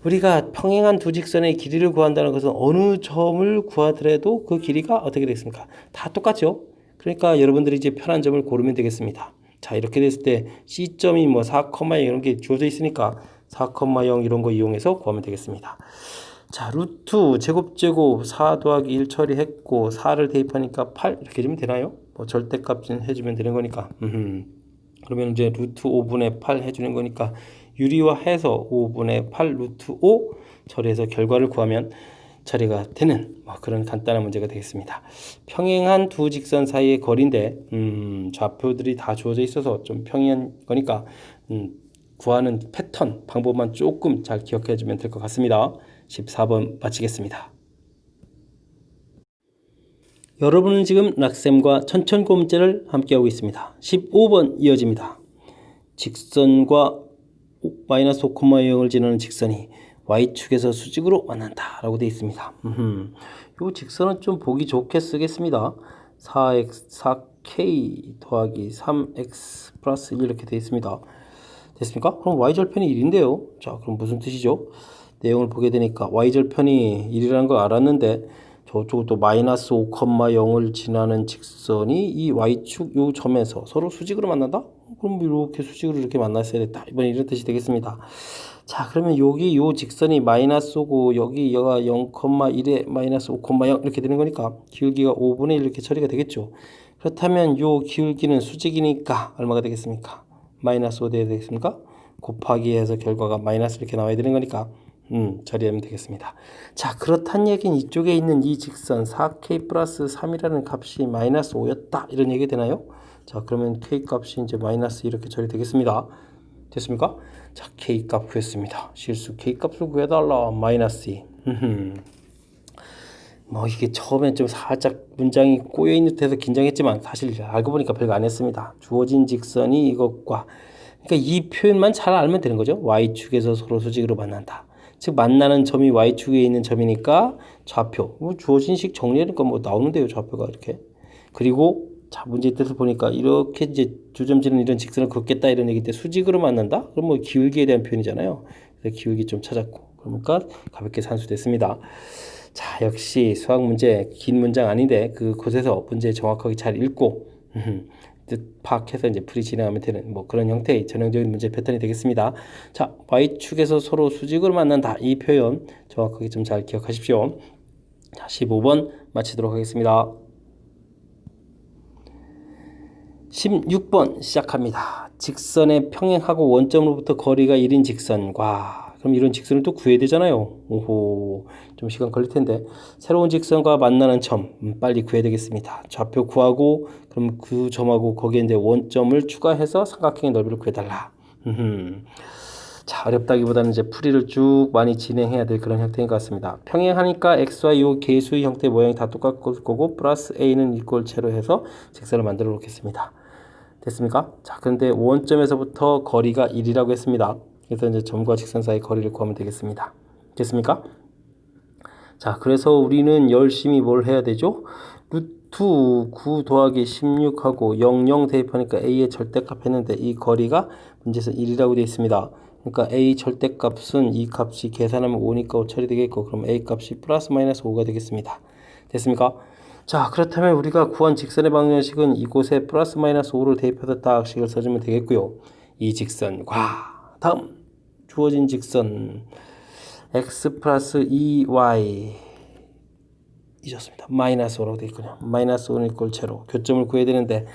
우리가 평행한 두 직선의 길이를 구한다는 것은 어느 점을 구하더라도 그 길이가 어떻게 되겠습니까? 다 똑같죠? 그러니까 여러분들이 이제 편한 점을 고르면 되겠습니다. 자, 이렇게 됐을 때 C점이 뭐 4,0 이런 게 주어져 있으니까 4,0 이런 거 이용해서 구하면 되겠습니다. 자, 루트 제곱 4 더하기 1 처리했고 4를 대입하니까 8 이렇게 해주면 되나요? 뭐 절대값 해주면 되는 거니까 그러면 이제 루트 5분의 8 해주는 거니까 유리화해서 5분의 8 루트 5 처리해서 결과를 구하면 처리가 되는 그런 간단한 문제가 되겠습니다. 평행한 두 직선 사이의 거리인데 좌표들이 다 주어져 있어서 좀 평행한 거니까 구하는 패턴 방법만 조금 잘 기억해 주면 될 것 같습니다. 14번 마치겠습니다. 여러분은 지금 락쌤과 천천고 문제를 함께하고 있습니다. 15번 이어집니다. 직선과 마이너스 5,0을 지나는 직선이 y축에서 수직으로 만난다 라고 되어 있습니다. 요 직선은 좀 보기 좋게 쓰겠습니다. 4k 더하기 3x 플러스 1 이렇게 되어 있습니다. 됐습니까? 그럼 y절편이 1인데요. 자, 그럼 무슨 뜻이죠? 내용을 보게 되니까 y절편이 1이라는 걸 알았는데 저쪽은 또 마이너스 5,0을 지나는 직선이 이 y축 요 점에서 서로 수직으로 만난다? 그럼 이렇게 수직으로 이렇게 만났어야 됐다. 이번에 이런 뜻이 되겠습니다. 자, 그러면 여기 요 직선이 마이너스 5고 여기가 0,1에 마이너스 5,0 이렇게 되는 거니까 기울기가 5분의 1 이렇게 처리가 되겠죠. 그렇다면 요 기울기는 수직이니까 얼마가 되겠습니까? 마이너스 5 돼야 되겠습니까? 곱하기 해서 결과가 마이너스 이렇게 나와야 되는 거니까 처리하면 되겠습니다. 자, 그렇단 얘기는 이쪽에 있는 이 직선 4k 플러스 3이라는 값이 마이너스 5였다 이런 얘기 되나요? 자, 그러면 k 값이 이제 마이너스 이렇게 처리되겠습니다. 됐습니까? 자, k 값 구했습니다. 실수 k 값을 구해달라. 마이너스 2. 뭐 이게 처음엔 좀 살짝 문장이 꼬여있는 듯해서 긴장했지만 사실 알고 보니까 별거 안 했습니다. 주어진 직선이 이것과 그러니까 이 표현만 잘 알면 되는 거죠. y축에서 서로 수직으로 만난다. 즉 만나는 점이 y축에 있는 점이니까 좌표. 뭐 주어진 식 정리하니까 뭐 나오는데요. 좌표가 이렇게. 그리고 자 문제 뜻을 보니까 이렇게 이제 주점지는 이런 직선을 긋겠다 이런 얘기인데 수직으로 만난다? 그럼 뭐 기울기에 대한 표현이잖아요. 그래서 기울기 좀 찾았고 그러니까 가볍게 산수됐습니다. 자, 역시 수학 문제 긴 문장 아닌데 그곳에서 문제 정확하게 잘 읽고 뜻 파악해서 이제 풀이 진행하면 되는 뭐 그런 형태의 전형적인 문제 패턴이 되겠습니다. 자, y축에서 서로 수직으로 만난다. 이 표현 정확하게 좀 잘 기억하십시오. 자, 15번 마치도록 하겠습니다. 16번 시작합니다. 직선에 평행하고 원점으로부터 거리가 1인 직선과 그럼 이런 직선을 또 구해야 되잖아요. 오호, 좀 시간 걸릴 텐데 새로운 직선과 만나는 점 빨리 구해야 되겠습니다. 좌표 구하고 그럼 그 점하고 거기에 이제 원점을 추가해서 삼각형의 넓이를 구해달라. 자, 어렵다기보다는 이제 풀이를 쭉 많이 진행해야 될 그런 형태인 것 같습니다. 평행하니까 x와 이 계수의 형태 모양이 다 똑같을 거고 플러스 a는 이꼴체로 해서 직선을 만들어 놓겠습니다. 됐습니까? 자, 그런데 원점에서부터 거리가 1이라고 했습니다. 그래서 이제 점과 직선 사이 거리를 구하면 되겠습니다. 됐습니까? 자, 그래서 우리는 열심히 뭘 해야 되죠? 루트 9 더하기 16하고 00 대입하니까 a의 절대값 했는데 이 거리가 문제에서 1이라고 되어 있습니다. 그러니까 a 절대값은 이 값이 계산하면 5니까 5 처리되겠고 그럼 a 값이 플러스 마이너스 5가 되겠습니다. 됐습니까? 자, 그렇다면 우리가 구한 직선의 방정식은 이곳에 플러스 마이너스 5를 대입해서 딱 식을 써주면 되겠고요. 이 직선과 다음 주어진 직선 x 플러스 2y 잊었습니다. 마이너스 5라고 되어 있군요. 마이너스 5는 이꼴 제로. 교점을 구해야 되는데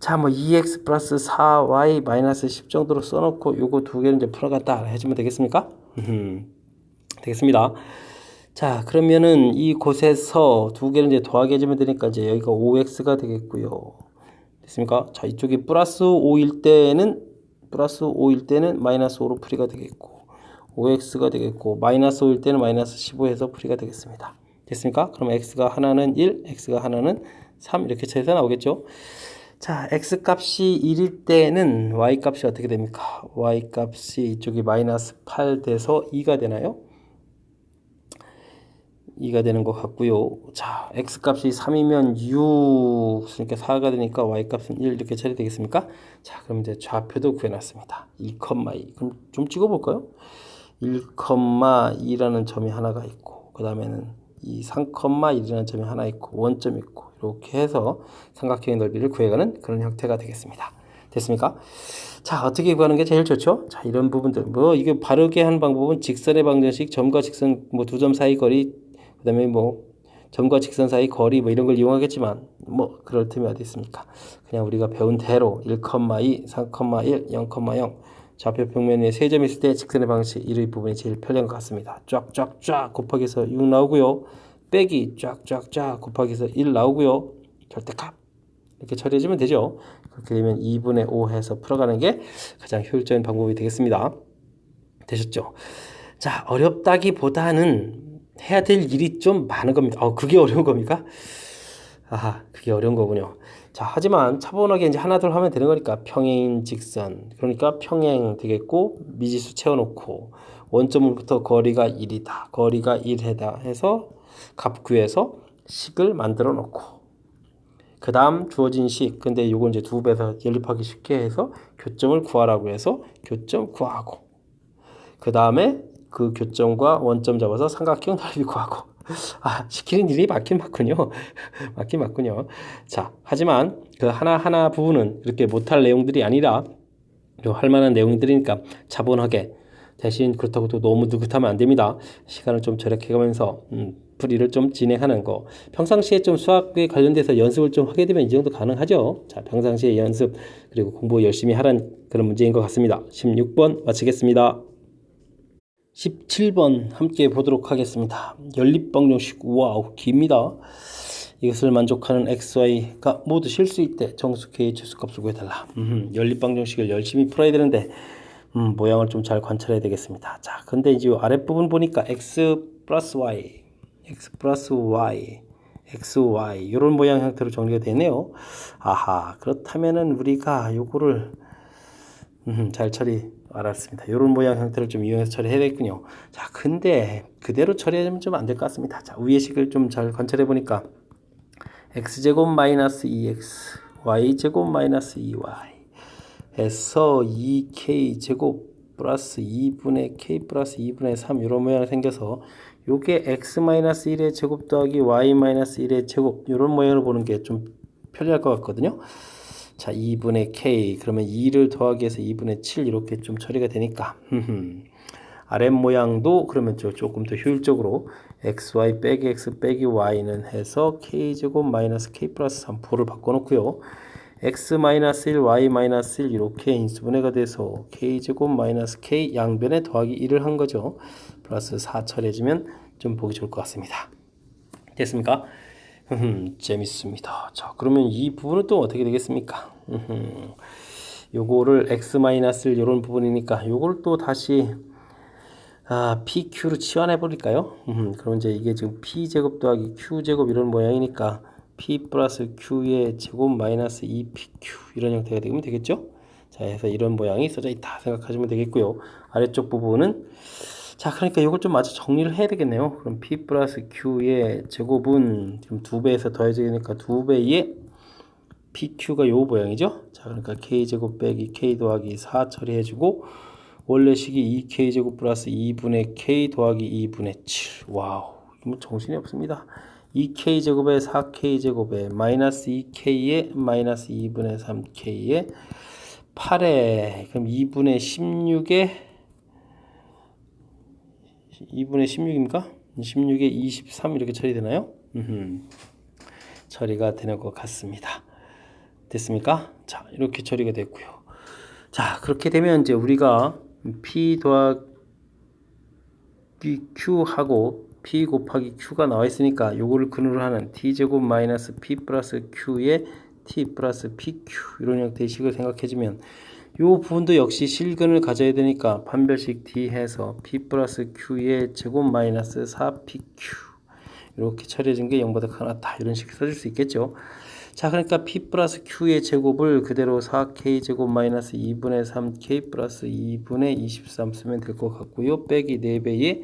자, 뭐 2x 플러스 4y 마이너스 10 정도로 써놓고 요거 두 개를 이제 풀어갔다 해주면 되겠습니까? 되겠습니다. 자, 그러면은 이곳에서 두 개를 이제 더하게 해주면 되니까 이제 여기가 5x가 되겠고요. 됐습니까? 자, 이쪽이 플러스 5일 때는 마이너스 5로 풀이가 되겠고 5x가 되겠고 마이너스 5일 때는 마이너스 15 해서 풀이가 되겠습니다. 됐습니까? 그럼 x가 하나는 1, x가 하나는 3 이렇게 쳐서 나오겠죠? 자, x값이 1일 때는 y값이 어떻게 됩니까? y값이 이쪽이 마이너스 8 돼서 2가 되나요? 2가 되는 것 같고요. 자, x값이 3이면 6, 그러니까 4가 되니까 y값은 1 이렇게 처리되겠습니까? 자, 그럼 이제 좌표도 구해놨습니다. 2,2. 그럼 좀 찍어볼까요? 1,2라는 점이 하나가 있고 그 다음에는 이 3,1이라는 점이 하나 있고 원점 있고 이렇게 해서 삼각형의 넓이를 구해가는 그런 형태가 되겠습니다. 됐습니까? 자, 어떻게 구하는 게 제일 좋죠? 자, 이런 부분들 뭐 이게 바르게 하는 방법은 직선의 방정식, 점과 직선 뭐 두 점 사이 거리, 그 다음에 뭐 점과 직선 사이 거리 뭐 이런 걸 이용하겠지만 뭐 그럴 틈이 어디 있습니까? 그냥 우리가 배운 대로 1,2, 3,1, 0,0 좌표 평면에 세 점이 있을 때 직선의 방식 1의 부분이 제일 편리한 것 같습니다. 쫙쫙쫙 곱하기해서 6 나오고요. 빼기 쫙쫙쫙 곱하기해서 1 나오고요. 절대값 이렇게 처리해주면 되죠. 그렇게 되면 2분의 5 해서 풀어가는 게 가장 효율적인 방법이 되겠습니다. 되셨죠? 자, 어렵다기보다는 해야 될 일이 좀 많은 겁니다. 그게 어려운 겁니까? 아하, 그게 어려운 거군요. 자, 하지만 차분하게 이제 하나 둘 하면 되는 거니까 평행인 직선, 그러니까 평행 되겠고 미지수 채워놓고 원점으로부터 거리가 1이다. 거리가 1이다 해서 값 구해서 식을 만들어 놓고 그 다음 주어진 식, 근데 요건 이제 두 배에서 연립하기 쉽게 해서 교점을 구하라고 해서 교점 구하고 그 다음에 그 교점과 원점 잡아서 삼각형 넓이 구하고 시키는 일이 맞긴 맞군요. 맞긴 맞군요. 자, 하지만 그 하나하나 부분은 이렇게 못할 내용들이 아니라 할 만한 내용들이니까 차분하게 대신 그렇다고 또 너무 느긋하면 안 됩니다. 시간을 좀 절약해가면서 풀이를 좀 진행하는 거. 평상시에 좀 수학에 관련돼서 연습을 좀 하게 되면 이 정도 가능하죠. 자, 평상시에 연습 그리고 공부 열심히 하라는 그런 문제인 것 같습니다. 16번 마치겠습니다. 17번 함께 보도록 하겠습니다. 연립방정식, 와우 깁니다. 이것을 만족하는 xy가 모두 실수일 때 정수 k의 최소값을 구해달라. 연립방정식을 열심히 풀어야 되는데 모양을 좀 잘 관찰해야 되겠습니다. 자, 근데 이제 아랫부분 보니까 x 플러스 y, x 플러스 y, xy 이런 모양 형태로 정리가 되네요. 아하, 그렇다면은 우리가 요거를 잘 처리 알았습니다. 이런 모양 형태를 좀 이용해서 처리해야 되겠군요. 자, 근데 그대로 처리하면 좀 안 될 것 같습니다. 자, 위의 식을 좀 잘 관찰해 보니까 x제곱 마이너스 2x, y제곱 마이너스 2y 해서 2k제곱 플러스 2분의 k 플러스 2분의 3 이런 모양이 생겨서 요게 x 마이너스 1의 제곱 더하기 y 마이너스 1의 제곱 이런 모양을 보는 게 좀 편리할 것 같거든요. 자, 2분의 k 그러면 2를 더하기 해서 2분의 7 이렇게 좀 처리가 되니까 아랫 모양도 그러면 조금 더 효율적으로 xy 빼기 x 빼기 y는 해서 k제곱 마이너스 k 플러스 3 부호를 바꿔놓고요. x 마이너스 1 y 마이너스 1 이렇게 인수분해가 돼서 k제곱 마이너스 k 양변에 더하기 1을 한 거죠. 플러스 4 처리해주면 좀 보기 좋을 것 같습니다. 됐습니까? 재밌습니다. 자, 그러면 이 부분은 또 어떻게 되겠습니까? 요거를 x-1 이런 부분이니까 요걸 또 다시 PQ로 치환해 버릴까요? 그럼 이제 이게 지금 P제곱 더하기 Q제곱 이런 모양이니까 P 플러스 Q의 제곱 마이너스 2PQ 이런 형태가 되면 되겠죠? 자, 해서 이런 모양이 써져 있다 생각하시면 되겠고요. 아래쪽 부분은 자, 그러니까 이걸 좀 마저 정리를 해야 되겠네요. 그럼 P 플러스 Q의 제곱은 지금 2배에서 더해지니까 2배의 PQ가 요 모양이죠. 자, 그러니까 K제곱 빼기 K 더하기 4 처리해주고 원래 식이 2K제곱 플러스 2분의 K 더하기 2분의 7. 와우, 뭐 정신이 없습니다. 2K제곱에 4K제곱에 마이너스 2K에 마이너스 2분의 3K에 8에 그럼 2분의 16에 2분의 16입니까? 16에 23 이렇게 처리되나요? 처리가 되는 것 같습니다. 됐습니까? 자, 이렇게 처리가 됐고요. 자, 그렇게 되면 이제 우리가 P 더하기 Q하고 P 곱하기 Q가 나와 있으니까 요거를 근으로 하는 T제곱 마이너스 P 플러스 Q의 T 플러스 PQ 이런 형태의 식을 생각해주면 요 부분도 역시 실근을 가져야 되니까 판별식 D 해서 P 플러스 Q의 제곱 마이너스 4PQ 이렇게 처리해준 게 0보다 크다 이런 식 써줄 수 있겠죠. 자, 그러니까 P 플러스 Q의 제곱을 그대로 4K 제곱 마이너스 2분의 3K 플러스 2분의 23 쓰면 될 것 같고요. 빼기 4배의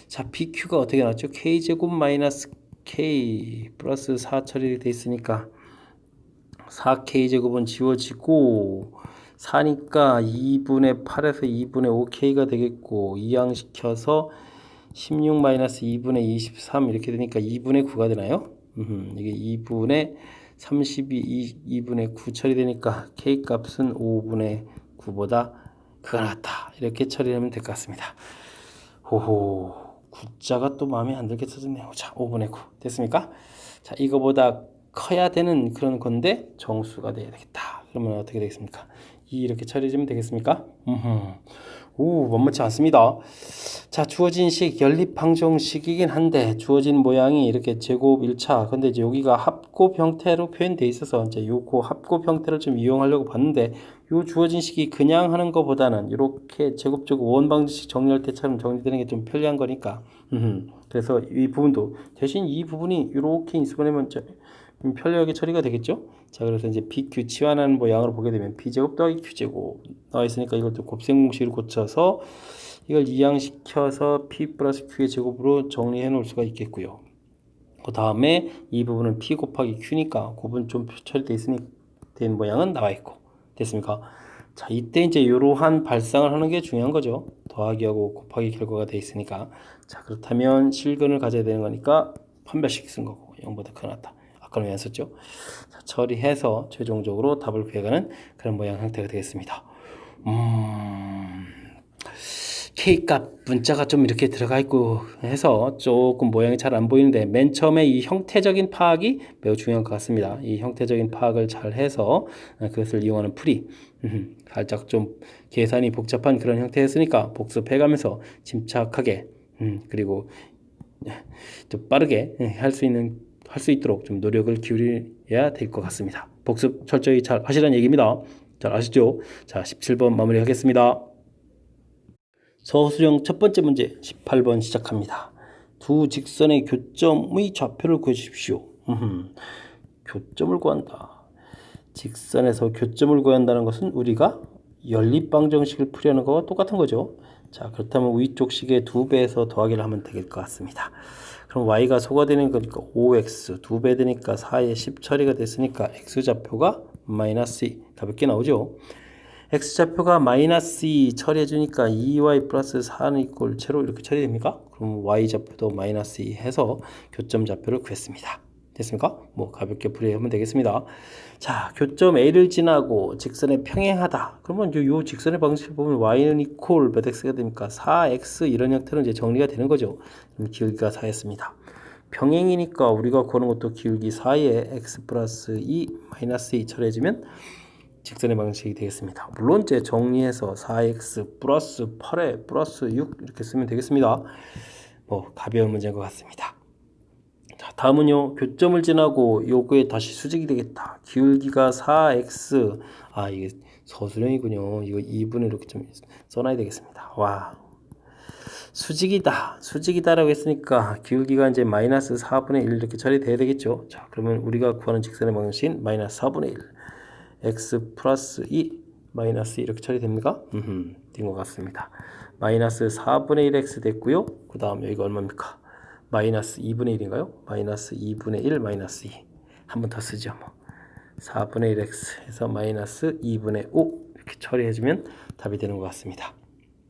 자, PQ가 어떻게 나왔죠? K 제곱 마이너스 K 플러스 4 처리되어 있으니까 4K 제곱은 지워지고 4니까 2분의 8에서 2분의 5K가 되겠고 이항시켜서 16-2분의 23 이렇게 되니까 2분의 9가 되나요? 이게 2분의 32, 2분의 9 처리되니까 K 값은 5분의 9보다 크가 낫다. 이렇게 처리하면 될 것 같습니다. 호호, 9자가 또 마음에 안 들게 써졌네요. 자, 5분의 9 됐습니까? 자, 이거보다 커야 되는 그런 건데 정수가 돼야 되겠다. 그러면 어떻게 되겠습니까? 2 이렇게 처리해주면 되겠습니까? 오, 만만치 않습니다. 자, 주어진 식 연립방정식이긴 한데 주어진 모양이 이렇게 제곱 1차 근데 이제 여기가 합곱 형태로 표현되어 있어서 이제 요거 합곱 형태를 좀 이용하려고 봤는데 요 주어진 식이 그냥 하는 것보다는 이렇게 제곱제곱 원방정식 정리할 때처럼 정리되는 게 좀 편리한 거니까 그래서 이 부분도 대신 이 부분이 이렇게 인수분해면 편리하게 처리가 되겠죠. 자, 그래서 이제 BQ 치환하는 모양으로 보게 되면 B제곱 더하기 Q제곱 나와 있으니까 이걸 또 곱셈 공식으로 고쳐서 이걸 이항시켜서 P 플러스 Q의 제곱으로 정리해 놓을 수가 있겠고요. 그 다음에 이 부분은 P 곱하기 Q니까 곱은 좀 처리되어 있으니 된 모양은 나와 있고 됐습니까? 자, 이때 이제 이러한 발상을 하는 게 중요한 거죠. 더하기하고 곱하기 결과가 되어 있으니까. 자, 그렇다면 실근을 가져야 되는 거니까 판별식 쓴 거고 0보다 크나다. 아까는 왜 안 썼죠? 자, 처리해서 최종적으로 답을 구해가는 그런 모양 형태가 되겠습니다. K값 문자가 좀 이렇게 들어가 있고 해서 조금 모양이 잘 안 보이는데 맨 처음에 이 형태적인 파악이 매우 중요한 것 같습니다. 이 형태적인 파악을 잘 해서 그것을 이용하는 풀이 살짝 좀 계산이 복잡한 그런 형태였으니까 복습해가면서 침착하게 그리고 좀 빠르게 할 수 있도록 좀 노력을 기울여야 될 것 같습니다. 복습 철저히 잘 하시라는 얘기입니다. 잘 아시죠? 자, 17번 마무리하겠습니다. 서술형 첫 번째 문제 18번 시작합니다. 두 직선의 교점의 좌표를 구해주십시오. 교점을 구한다. 직선에서 교점을 구한다는 것은 우리가 연립방정식을 풀이하는 것과 똑같은 거죠. 자, 그렇다면 위쪽 식의 2배에서 더하기를 하면 될 것 같습니다. 그럼 y가 소가되는 거니까 5x 2배 되니까 4에 10 처리가 됐으니까 x좌표가 마이너스 2 가볍게 나오죠. x좌표가 마이너스 2 처리해주니까 2y 플러스 4는 이꼴 제로 이렇게 처리됩니까? 그럼 y좌표도 마이너스 2 해서 교점 좌표를 구했습니다. 됐습니까? 뭐 가볍게 풀이하면 되겠습니다. 자, 교점 A를 지나고 직선에 평행하다. 그러면 요 직선의 방식을 보면 y는 이퀄 몇 x가 됩니까? 4x 이런 형태로 이제 정리가 되는 거죠. 그럼 기울기가 4였습니다. 평행이니까 우리가 구하는 것도 기울기 4에 x 플러스 2 마이너스 2 처리해주면 직선의 방식이 되겠습니다. 물론 이제 정리해서 4x 플러스 8에 플러스 6 이렇게 쓰면 되겠습니다. 뭐 가벼운 문제인 것 같습니다. 자, 다음은요. 교점을 지나고 요거에 다시 수직이 되겠다. 기울기가 4x 이게 서술형이군요. 이거 2분의 이렇게 좀 써놔야 되겠습니다. 와, 수직이다라고 했으니까 기울기가 이제 마이너스 4분의 1 이렇게 처리돼야 되겠죠. 자, 그러면 우리가 구하는 직선의 방식인 마이너스 4분의 1 x 플러스 2 마이너스 2 이렇게 처리됩니까? 된 것 같습니다. 마이너스 4분의 1x 됐고요. 그 다음 여기가 얼마입니까? 마이너스 2분의 1인가요? 마이너스 2분의 1 마이너스 2 한 번 더 쓰죠. 뭐 4분의 1x 해서 마이너스 2분의 5 이렇게 처리해주면 답이 되는 것 같습니다.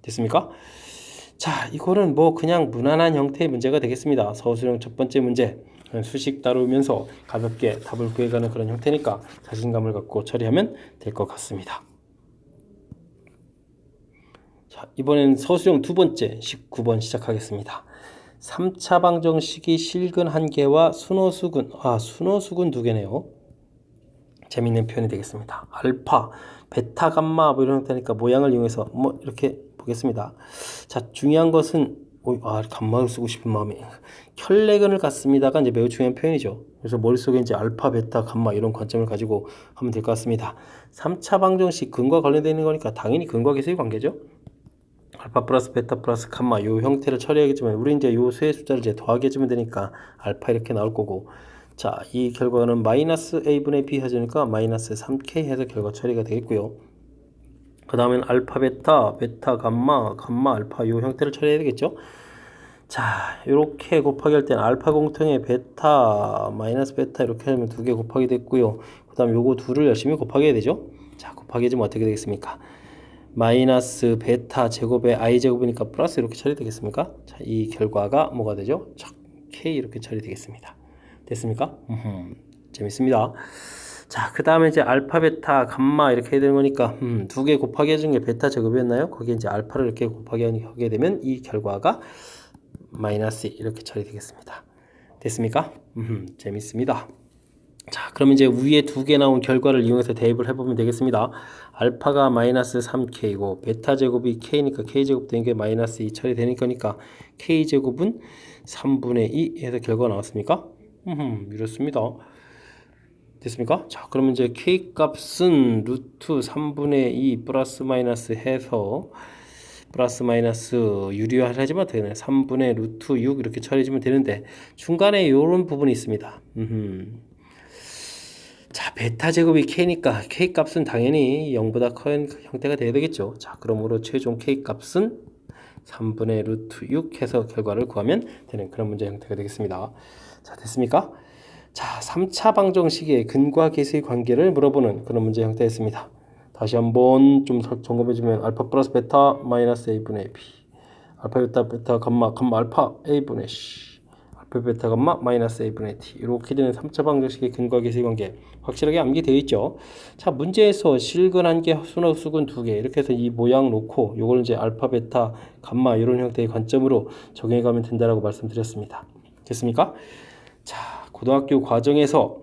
됐습니까? 자, 이거는 뭐 그냥 무난한 형태의 문제가 되겠습니다. 서술형 첫 번째 문제 수식 다루면서 가볍게 답을 구해가는 그런 형태니까 자신감을 갖고 처리하면 될 것 같습니다. 자, 이번엔 서술형 두 번째 19번 시작하겠습니다. 3차 방정식이 실근 1개와 순호수근 순호수근 2개네요. 재밌는 표현이 되겠습니다. 알파, 베타, 감마 뭐 이런 형태니까 모양을 이용해서 뭐 이렇게 보겠습니다. 자, 중요한 것은 감마를 쓰고 싶은 마음이 혈내근을 갖습니다가 이제 매우 중요한 표현이죠. 그래서 머릿속에 이제 알파, 베타, 감마 이런 관점을 가지고 하면 될 것 같습니다. 3차 방정식 근과 관련되어 있는 거니까 당연히 근과 계수의 관계죠. 알파 플러스 베타 플러스 감마 요 형태를 처리하겠지만 우리 이제 요 수의 숫자를 이제 더하게 해주면 되니까 알파 이렇게 나올 거고, 자, 이 결과는 마이너스 a분의 b 해주니까 마이너스 3k 해서 결과 처리가 되겠고요. 그 다음엔 알파 베타, 베타 감마, 감마 알파 요 형태를 처리해야 되겠죠. 자, 이렇게 곱하기 할 때는 알파 공통에 베타 마이너스 베타 이렇게 하면 2개 곱하기 됐고요. 그 다음 요거 둘을 열심히 곱하기 해야 되죠. 자, 곱하기 해주면 어떻게 되겠습니까? 마이너스 베타 제곱에 i 제곱이니까 플러스 이렇게 처리되겠습니까? 자, 이 결과가 뭐가 되죠? k 이렇게 처리되겠습니다. 됐습니까? 재밌습니다. 자, 그 다음에 이제 알파, 베타, 감마 이렇게 해야 되는 거니까 2개 곱하기 해준 게 베타 제곱이었나요? 거기에 이제 알파를 이렇게 곱하기 하게 되면 이 결과가 마이너스 이렇게 처리되겠습니다. 됐습니까? 재밌습니다. 자, 그럼 이제 위에 2개 나온 결과를 이용해서 대입을 해보면 되겠습니다. 알파가 마이너스 3k고 베타 제곱이 k니까 k제곱 된 게 마이너스 2 처리되니까 k제곱은 3분의 2 해서 결과가 나왔습니까? 이렇습니다. 됐습니까? 자, 그러면 이제 k 값은 루트 3분의 2 플러스 마이너스 해서 플러스 마이너스 유리화하지만 되네. 3분의 루트 6 이렇게 처리해주면 되는데 중간에 이런 부분이 있습니다. 자, 베타 제곱이 k니까 k 값은 당연히 0보다 큰 형태가 돼야 되겠죠. 자, 그러므로 최종 k 값은 3분의 루트 6 해서 결과를 구하면 되는 그런 문제 형태가 되겠습니다. 자, 됐습니까? 자, 3차 방정식의 근과 계수의 관계를 물어보는 그런 문제 형태였습니다. 다시 한번 좀 점검해주면 알파 플러스 베타 마이너스 a분의 b, 알파 베타 베타 감마 알파 a분의 c, 알파 베타 감마 마이너스 a분의 t, 이렇게 되는 3차 방정식의 근과 계수의 관계 확실하게 암기되어 있죠. 자, 문제에서 실근 1개, 순허수근 2개 이렇게 해서 이 모양 놓고 요걸 이제 알파 베타 감마 이런 형태의 관점으로 적용해 가면 된다라고 말씀드렸습니다. 됐습니까? 자, 고등학교 과정에서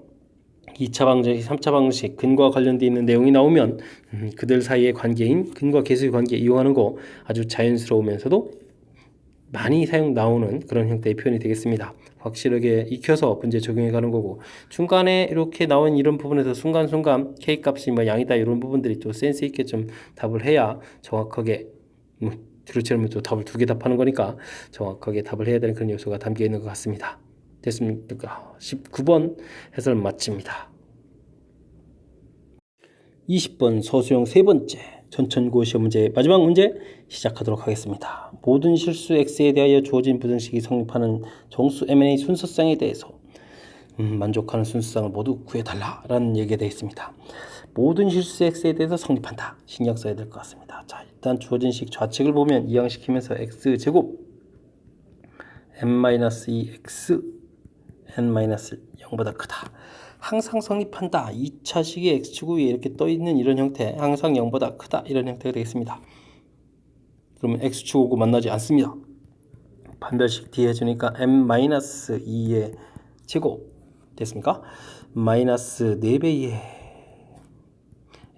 2차 방정식, 3차 방정식, 근과 관련되어 있는 내용이 나오면 그들 사이의 관계인 근과 계수의 관계 이용하는 거 아주 자연스러우면서도 많이 나오는 그런 형태의 표현이 되겠습니다. 확실하게 익혀서 문제 적용해 가는 거고, 중간에 이렇게 나온 이런 부분에서 순간순간 K 값이 뭐 양이다 이런 부분들이 또 센스 있게 좀 답을 해야 정확하게, 그렇지 않으면 또 답을 2개 답하는 거니까 정확하게 답을 해야 되는 그런 요소가 담겨 있는 것 같습니다. 됐습니까? 19번 해설 마칩니다. 20번 서수형 세 번째 전천고 시험 문제 마지막 문제 시작하도록 하겠습니다. 모든 실수 x에 대하여 주어진 부등식이 성립하는 정수 M&A 순서쌍에 대해서 만족하는 순서쌍을 모두 구해달라 라는 얘기가 되어 있습니다. 모든 실수 x에 대해서 성립한다. 신경 써야 될 것 같습니다. 자, 일단 주어진 식 좌측을 보면 이항시키면서 x제곱 n-2x n-0보다 크다. 항상 성립한다. 2차식의 x축 위에 이렇게 떠있는 이런 형태, 항상 0보다 크다 이런 형태가 되겠습니다. 그러면 x축 오고 만나지 않습니다. 반별식 D 해주니까 n-2의 제곱 됐습니까? 마이너스 4배의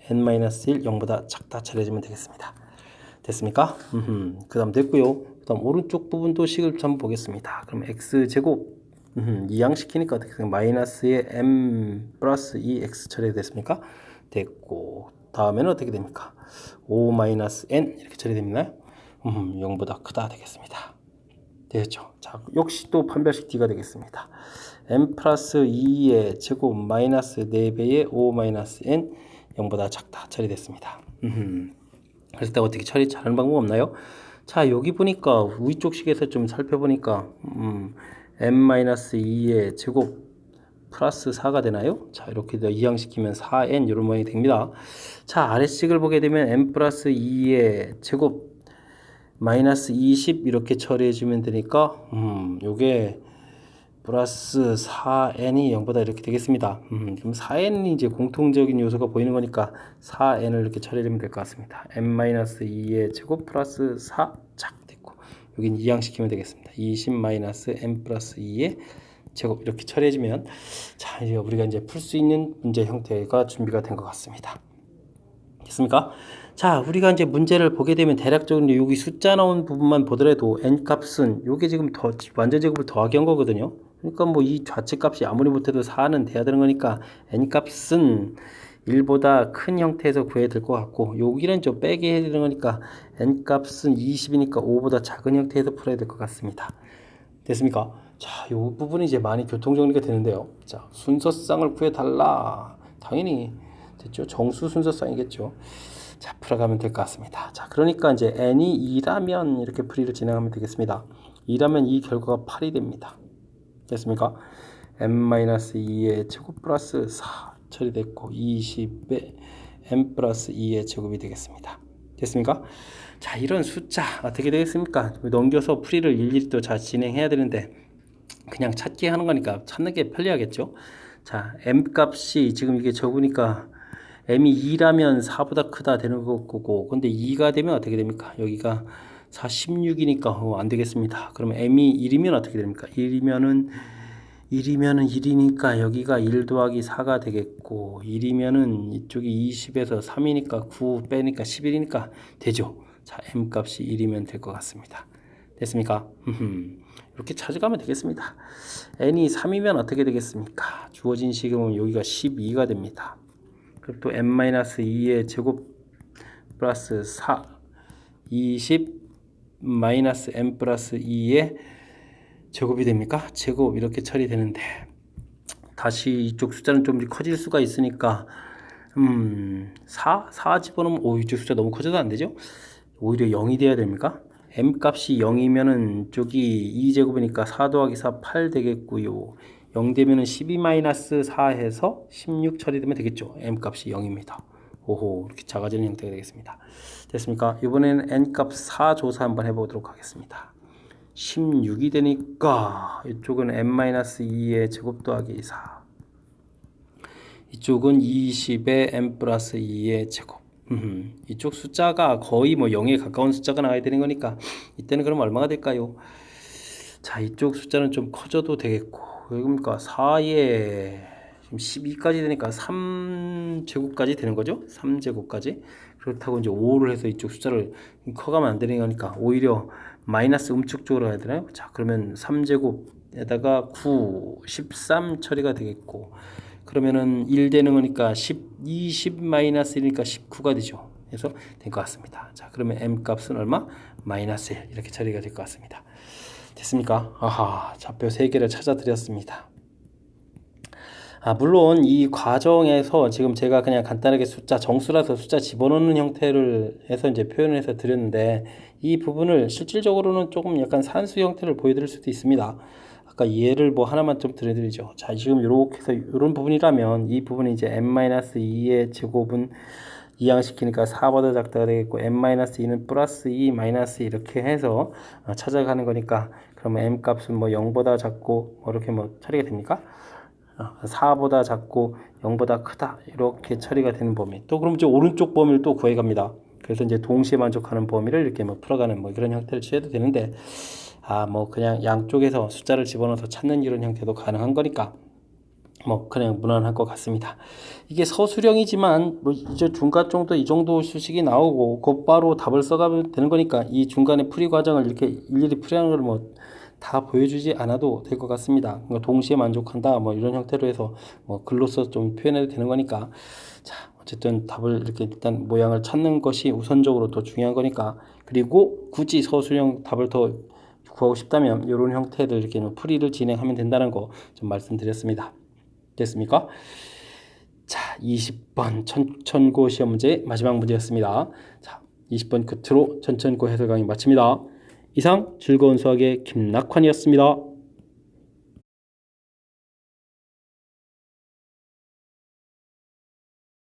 n-1 0보다 작다 처리해주면 되겠습니다. 됐습니까? 그 다음 됐고요. 그 다음 오른쪽 부분도 식을 한번 보겠습니다. 그럼 x제곱 이항시키니까 어떻게 됩니까? 마이너스의 m 플러스 2x 처리됐습니까? 됐고, 다음에는 어떻게 됩니까? 5 마이너스 n 이렇게 처리됩니다. 0보다 크다 되겠습니다. 되겠죠? 자, 역시 또 판별식 D가 되겠습니다. m 플러스 2의 제곱 마이너스 4배의 5 마이너스 n 0보다 작다 처리됐습니다. 그래서 내가 어떻게 처리 잘하는 방법 없나요? 자, 여기 보니까 위쪽 식에서 좀 살펴보니까 m-2의 제곱 플러스 4가 되나요? 자, 이렇게 이항시키면 4n 이런 모양이 됩니다. 자, 아래식을 보게 되면 m 플러스 2의 제곱 마이너스 20 이렇게 처리해주면 되니까 요게 플러스 4n이 0보다 이렇게 되겠습니다. 그럼 4n이 이제 공통적인 요소가 보이는 거니까 4n을 이렇게 처리하면 될 것 같습니다. m-2의 제곱 플러스 4 작 됐고, 여긴 이항시키면 되겠습니다. 20 마이너스 m 플러스 2의 제곱 이렇게 처리해주면, 자, 이제 우리가 이제 풀 수 있는 문제 형태가 준비가 된 것 같습니다. 됐습니까? 자, 우리가 이제 문제를 보게 되면 대략적으로 여기 숫자 나온 부분만 보더라도 n 값은 요게 지금 더 완전 제곱을 더하기 한 거거든요. 그러니까 뭐 이 좌측 값이 아무리 못해도 4는 돼야 되는 거니까 n 값은 1보다 큰 형태에서 구해야 될 것 같고, 여기는 좀 빼게 해야 되는 거니까 n 값은 20이니까 5보다 작은 형태에서 풀어야 될 것 같습니다. 됐습니까? 자, 요 부분이 이제 많이 교통정리가 되는데요. 자, 순서쌍을 구해달라. 당연히 됐죠. 정수 순서쌍이겠죠. 자, 풀어가면 될 것 같습니다. 자, 그러니까 이제 n이 2라면 이렇게 풀이를 진행하면 되겠습니다. 2라면 이 결과가 8이 됩니다. 됐습니까? n-2의 제곱 플러스 4 처리됐고 20의 n 플러스 2의 제곱이 되겠습니다. 됐습니까? 자, 이런 숫자 어떻게 되겠습니까? 넘겨서 풀이를 일일이 또 잘 진행해야 되는데 그냥 찾기 하는 거니까 찾는 게 편리하겠죠. 자, m 값이 지금 이게 적으니까 m이 2라면 4보다 크다 되는 거고, 근데 2가 되면 어떻게 됩니까? 여기가 4, 16이니까 안 되겠습니다. 그러면 m이 1이면 어떻게 됩니까? 1이면은 1이니까 여기가 1 더하기 4가 되겠고, 1이면은 이쪽이 20에서 3이니까 9 빼니까 11이니까 되죠. 자, m 값이 1이면 될 것 같습니다. 됐습니까? 이렇게 찾아가면 되겠습니다. n이 3이면 어떻게 되겠습니까? 주어진 식은 여기가 12가 됩니다. 그리고 또 n-2의 제곱 플러스 4 20 마이너스 n 플러스 2의 제곱이 됩니까? 제곱 이렇게 처리되는데, 다시 이쪽 숫자는 좀 커질 수가 있으니까 4 집어넣으면 이쪽 숫자 너무 커져도 안 되죠? 오히려 0이 돼야 됩니까? m 값이 0이면은 쪽이 2제곱이니까 4 더하기 4 8 되겠고요. 0 되면은 12-4 해서 16 처리되면 되겠죠. m 값이 0입니다. 오호, 이렇게 작아지는 형태가 되겠습니다. 됐습니까? 이번에는 n 값 4 조사 한번 해보도록 하겠습니다. 16이 되니까 이쪽은 n-2의 제곱 더하기 4, 이쪽은 20의 n 플러스 2의 제곱. 이쪽 숫자가 거의 뭐 0에 가까운 숫자가 나와야 되는 거니까 이때는 그럼 얼마가 될까요? 자, 이쪽 숫자는 좀 커져도 되겠고, 그러니까 4에 지금 12까지 되니까 3제곱까지 되는 거죠. 3제곱까지. 그렇다고 이제 5를 해서 이쪽 숫자를 커가면 안 되는 거니까 오히려 마이너스 음축적으로 해야 되나요? 자, 그러면 3제곱에다가 9, 13 처리가 되겠고, 그러면은 1 되는 거니까 20 마이너스 1이니까 19가 되죠. 그래서 될 것 같습니다. 자, 그러면 m 값은 얼마? 마이너스 1 이렇게 처리가 될 것 같습니다. 됐습니까? 아하, 좌표 3개를 찾아 드렸습니다. 물론 이 과정에서 지금 제가 그냥 간단하게 숫자, 정수라서 숫자 집어넣는 형태를 해서 이제 표현을 해서 드렸는데, 이 부분을 실질적으로는 조금 약간 산수 형태를 보여드릴 수도 있습니다. 아까 예를 뭐 하나만 좀 들려드리죠. 자, 지금 이렇게 해서 이런 부분이라면 이 부분이 이제 n-2의 제곱은 이항시키니까 4보다 작다가 되겠고, n-2는 플러스 2 마이너스 이렇게 해서 찾아가는 거니까, 그러면 m 값은 뭐 0보다 작고 뭐 이렇게 뭐 처리가 됩니까? 4보다 작고 0보다 크다 이렇게 처리가 되는 범위. 또 그럼 이제 오른쪽 범위를 또 구해갑니다. 그래서 이제 동시에 만족하는 범위를 이렇게 뭐 풀어가는 뭐 이런 형태를 취해도 되는데, 뭐 그냥 양쪽에서 숫자를 집어넣어서 찾는 이런 형태도 가능한 거니까 뭐 그냥 무난할 것 같습니다. 이게 서술형이지만 뭐 이제 중간 정도 이 정도 수식이 나오고 곧바로 답을 써가면 되는 거니까 이 중간에 풀이 과정을 이렇게 일일이 풀이하는 걸 뭐 다 보여주지 않아도 될 것 같습니다. 그러니까 동시에 만족한다 뭐 이런 형태로 해서 뭐 글로써 좀 표현해도 되는 거니까, 자, 어쨌든 답을 이렇게 일단 모양을 찾는 것이 우선적으로 더 중요한 거니까, 그리고 굳이 서술형 답을 더 구하고 싶다면 이런 형태들 이렇게 풀이를 진행하면 된다는 거 좀 말씀드렸습니다. 됐습니까? 자, 20번 천천고 시험 문제 마지막 문제였습니다. 자, 20번 끝으로 천천고 해설 강의 마칩니다. 이상 즐거운 수학의 김낙환이었습니다.